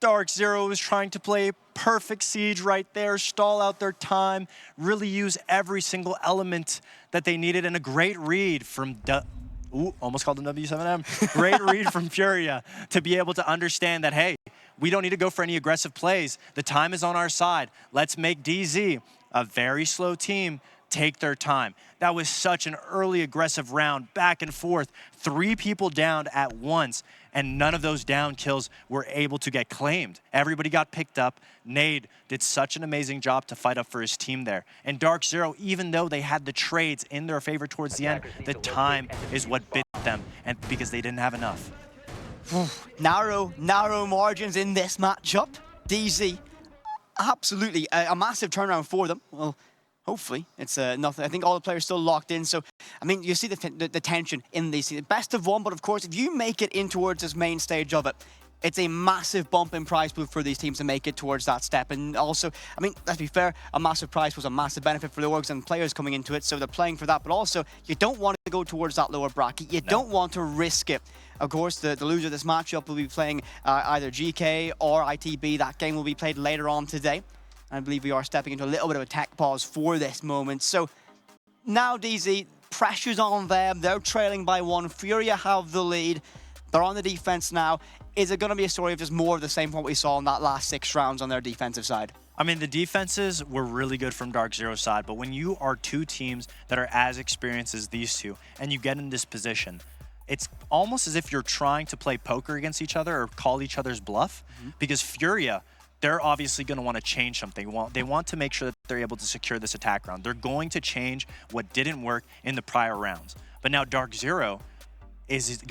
DarkZero is trying to play a perfect siege right there, stall out their time, really use every single element that they needed, and a great read from almost called him W7M. Great read from FURIA to be able to understand that, hey, we don't need to go for any aggressive plays. The time is on our side. Let's make DZ, a very slow team, take their time. That was such an early aggressive round, back and forth, 3 people down at once, and none of those down kills were able to get claimed. Everybody got picked up. Nade did such an amazing job to fight up for his team there. And DarkZero, even though they had the trades in their favor towards the end, the time is what bit them, and because they didn't have enough. Narrow margins in this matchup. DZ, absolutely a massive turnaround for them. Well, hopefully, it's nothing. I think all the players still locked in. So, I mean, you see the tension in these. Best of 1, but of course, if you make it in towards this main stage of it, it's a massive bump in prize pool for these teams to make it towards that step. And also, I mean, let's be fair, a massive prize was a massive benefit for the orgs and players coming into it, so they're playing for that. But also, you don't want to go towards that lower bracket. You don't want to risk it. Of course, the loser of this matchup will be playing either GK or ITB. That game will be played later on today. I believe we are stepping into a little bit of a tech pause for this moment. So now DZ, pressure's on them. They're trailing by 1. FURIA have the lead. They're on the defense now. Is it going to be a story of just more of the same what we saw in that last 6 rounds on their defensive side? I mean, the defenses were really good from DarkZero's side, but when you are 2 teams that are as experienced as these 2, and you get in this position, it's almost as if you're trying to play poker against each other or call each other's bluff, because FURIA, they're obviously going to want to change something. They want to make sure that they're able to secure this attack round. They're going to change what didn't work in the prior rounds. But now DarkZero,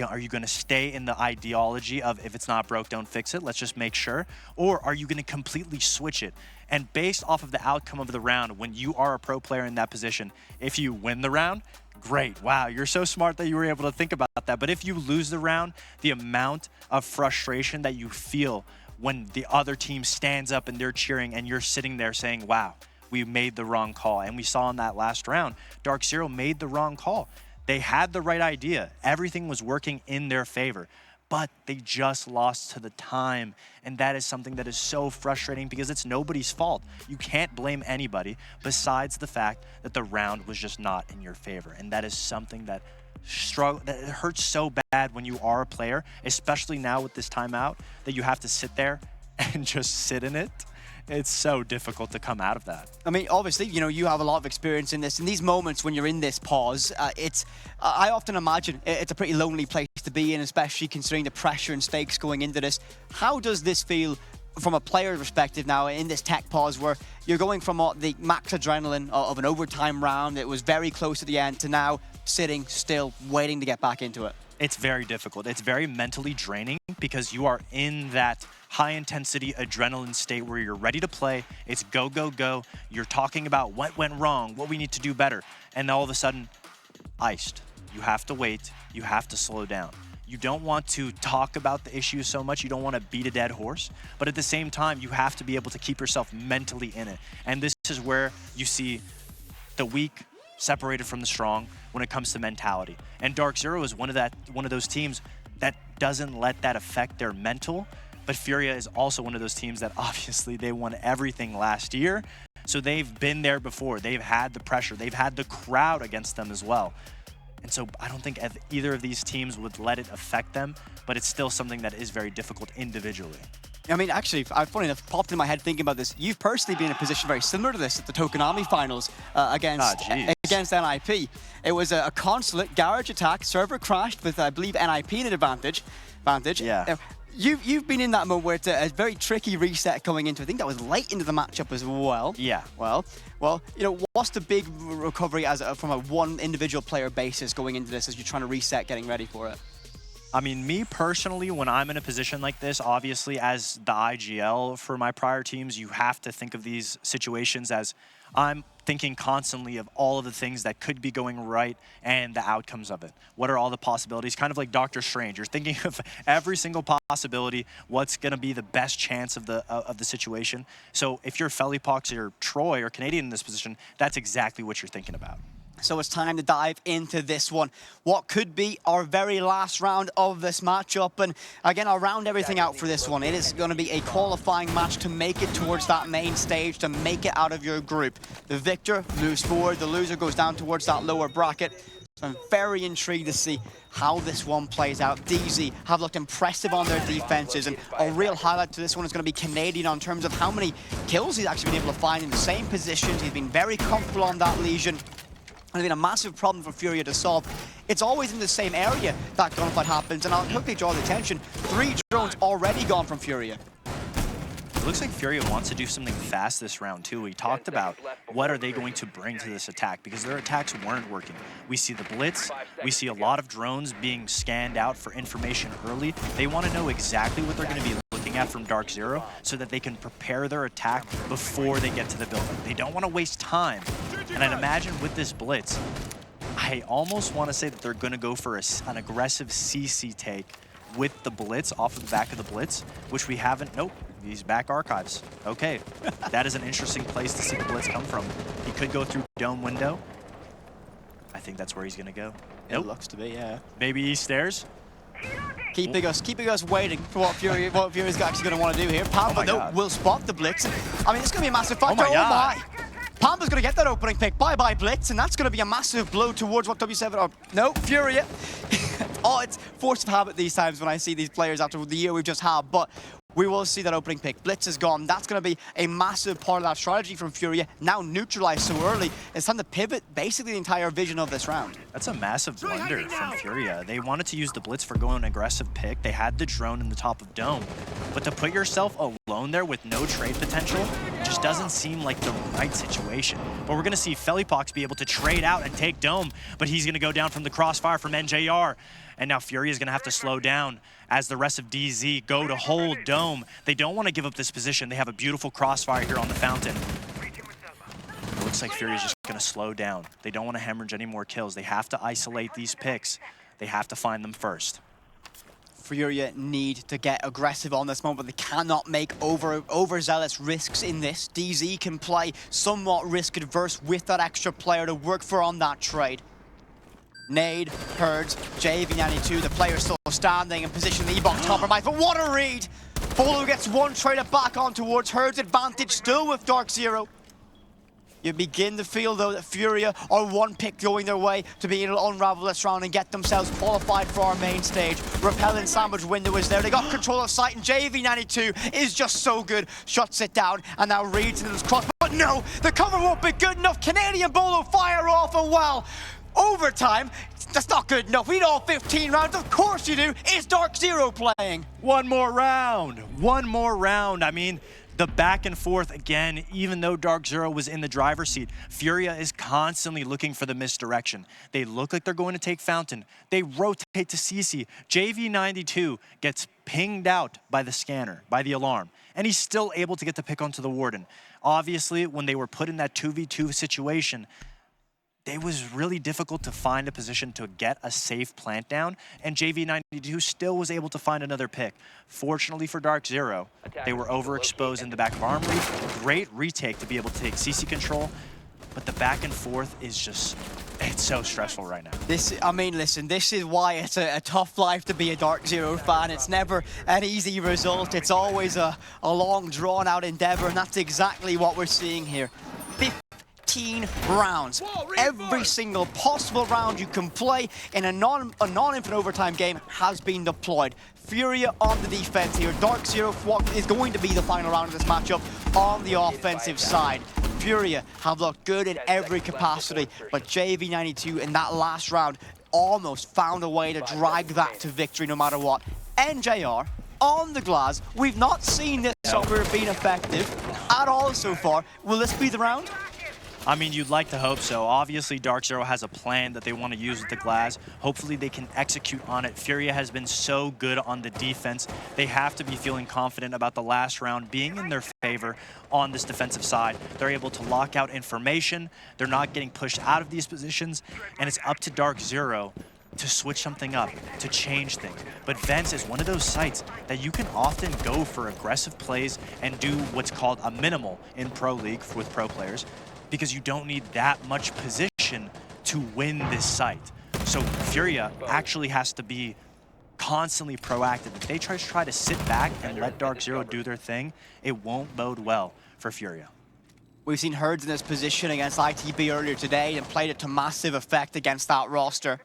are you going to stay in the ideology of if it's not broke, don't fix it, let's just make sure? Or are you going to completely switch it? And based off of the outcome of the round, when you are a pro player in that position, if you win the round, Great. Wow, you're so smart that you were able to think about that. But if you lose the round, the amount of frustration that you feel when the other team stands up and they're cheering and you're sitting there saying, wow, we made the wrong call. And we saw in that last round, DarkZero made the wrong call. They had the right idea. Everything was working in their favor, but they just lost to the time. And that is something that is so frustrating because it's nobody's fault. You can't blame anybody besides the fact that the round was just not in your favor. And that is something that that hurts so bad when you are a player, especially now with this timeout, that you have to sit there and just sit in it. It's so difficult to come out of that. I mean, obviously, you know, you have a lot of experience in this. In these moments when you're in this pause, I often imagine it's a pretty lonely place to be in, especially considering the pressure and stakes going into this. How does this feel from a player perspective now in this tech pause where you're going from the max adrenaline of an overtime round that was very close to the end to now sitting still, waiting to get back into it? It's very difficult. It's very mentally draining because you are in that high-intensity adrenaline state where you're ready to play. It's go, go, go. You're talking about what went wrong, what we need to do better. And all of a sudden, iced. You have to wait. You have to slow down. You don't want to talk about the issues so much. You don't want to beat a dead horse. But at the same time, you have to be able to keep yourself mentally in it. And this is where you see the weak separated from the strong when it comes to mentality. And DarkZero is one of those teams that doesn't let that affect their mental. But FURIA is also one of those teams that obviously they won everything last year. So they've been there before. They've had the pressure. They've had the crowd against them as well. And so I don't think either of these teams would let it affect them, but it's still something that is very difficult individually. I mean, actually, funny enough, popped in my head thinking about this. You've personally been in a position very similar to this at the Tokonami finals against NIP. It was a consulate garage attack, server crashed with, I believe, NIP in an advantage. Yeah. You've been in that moment where it's a very tricky reset coming into. I think that was late into the matchup as well. Yeah. Well, you know, what's the big recovery from a one individual player basis going into this as you're trying to reset, getting ready for it? I mean, me personally, when I'm in a position like this, obviously as the IGL for my prior teams, you have to think of these situations as I'm thinking constantly of all of the things that could be going right and the outcomes of it. What are all the possibilities? Kind of like Doctor Strange. You're thinking of every single possibility, what's going to be the best chance of the situation. So if you're FURIA or Troy or Canadian in this position, that's exactly what you're thinking about. So it's time to dive into this one. What could be our very last round of this matchup. And again, I'll round everything out for this one. It is going to be a qualifying match to make it towards that main stage, to make it out of your group. The victor moves forward. The loser goes down towards that lower bracket. So I'm very intrigued to see how this one plays out. DZ have looked impressive on their defenses, and a real highlight to this one is going to be Canadian in terms of how many kills he's actually been able to find in the same positions. He's been very comfortable on that Legion. And it's been a massive problem for FURIA to solve. It's always in the same area that gunfight happens, and I'll quickly draw the attention. 3 drones already gone from FURIA. It looks like FURIA wants to do something fast this round too. We talked about what are they going to bring to this attack, because their attacks weren't working. We see the blitz, we see a lot of drones being scanned out for information early. They want to know exactly what they're going to be looking at from DarkZero so that they can prepare their attack before they get to the building. They don't want to waste time. And I'd imagine with this blitz, I almost want to say that they're going to go for an aggressive CC take with the blitz, off of the back of the blitz, which we haven't. Nope, these back archives. Okay, that is an interesting place to see the blitz come from. He could go through dome window. I think that's where he's going to go. Nope. It looks to be, yeah. Maybe he stairs. Keeping us waiting for what FURIA's actually going to want to do here. Pamba, though, will spot the blitz. I mean, it's going to be a massive factor. Oh my. Pamba's going to get that opening pick. Bye-bye, blitz, and that's going to be a massive blow towards what W7 are. No, FURIA. Oh, it's force of habit these times when I see these players after the year we've just had, but we will see that opening pick. Blitz is gone. That's going to be a massive part of that strategy from FURIA, now neutralized so early. It's time to pivot basically the entire vision of this round. That's a massive blunder from FURIA. They wanted to use the blitz for going aggressive pick. They had the drone in the top of dome. But to put yourself alone there with no trade potential just doesn't seem like the right situation. But we're going to see FURIA be able to trade out and take dome, but he's going to go down from the crossfire from NJR. And now FURIA is going to have to slow down as the rest of DZ go to hold dome. They don't want to give up this position. They have a beautiful crossfire here on the fountain. looks like Furia is just going to slow down. They don't want to hemorrhage any more kills. They have to isolate these picks. They have to find them first. FURIA need to get aggressive on this moment. They cannot make overzealous risks in this. DZ can play somewhat risk adverse with that extra player to work for on that trade. Nade, Herds, JV92, the player still standing in position, the E-box compromise, but what a read! Bolo gets one trader back on towards Herds, advantage still with DarkZero. You begin to feel, though, that FURIA are one pick going their way to be able to unravel this round and get themselves qualified for our main stage. Repellent sandwich window is there. They got control of sight, and JV92 is just so good. Shuts it down, and now reads into this cross. But no, the cover won't be good enough. Canadian Bolo fire off, and well, overtime, that's not good enough. We need all 15 rounds. Of course you do. Is DarkZero playing? One more round. One more round. I mean, the back and forth again, even though DarkZero was in the driver's seat, FURIA is constantly looking for the misdirection. They look like they're going to take Fountain. They rotate to CC. JV92 gets pinged out by the scanner, by the alarm, and he's still able to get the pick onto the Warden. Obviously, when they were put in that 2v2 situation, it was really difficult to find a position to get a safe plant down, and JV92 still was able to find another pick. Fortunately for DarkZero, they were overexposed in the back of Armory. Great retake to be able to take CC control, but the back and forth is just, it's so stressful right now. Listen, this is why it's a tough life to be a DarkZero fan. It's never an easy result. It's always a long, drawn-out endeavor, and that's exactly what we're seeing here. 15 rounds. Every single possible round you can play in a non-infinite overtime game has been deployed. FURIA on the defense here. DarkZero is going to be the final round of this matchup on the offensive side. FURIA have looked good in every capacity, but JV92 in that last round almost found a way to drag that to victory no matter what. NJR on the glass. We've not seen this summer being effective at all so far. Will this be the round? I mean, you'd like to hope so. Obviously, DarkZero has a plan that they want to use with the glass. Hopefully, they can execute on it. FURIA has been so good on the defense. They have to be feeling confident about the last round being in their favor on this defensive side. They're able to lock out information. They're not getting pushed out of these positions, and it's up to DarkZero to switch something up, to change things. But Vents is one of those sites that you can often go for aggressive plays and do what's called a minimal in Pro League with pro players, because you don't need that much position to win this site. So FURIA actually has to be constantly proactive. If they try to sit back and let DarkZero do their thing, it won't bode well for FURIA. We've seen Herds in this position against ITB earlier today and played it to massive effect against that roster.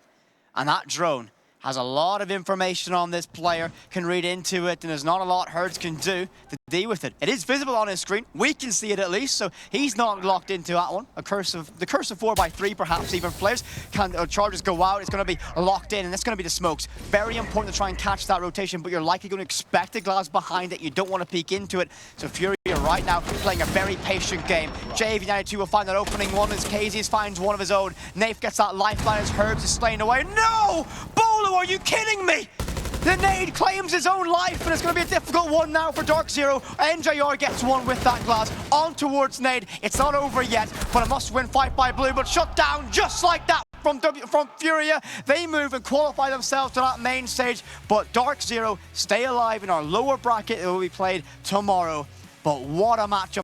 And that drone has a lot of information on this player, can read into it, and there's not a lot Herds can do to deal with it. It is visible on his screen. We can see it at least, so he's not locked into that one. The curse of 4x3, perhaps even players can charges go out. It's going to be locked in, and it's going to be the smokes. Very important to try and catch that rotation, but you're likely going to expect a glass behind it. You don't want to peek into it. So FURIA right now playing a very patient game. JV92 will find that opening one as KZs finds one of his own. Nafe gets that lifeline as Herds is slaying away. No! Bolo, are you kidding me? The nade claims his own life, and it's going to be a difficult one now for DarkZero. NJR gets one with that glass on towards nade. It's not over yet, but a must-win fight by Blue, but shut down just like that from FURIA. They move and qualify themselves to that main stage, but DarkZero stay alive in our lower bracket. It will be played tomorrow. But what a matchup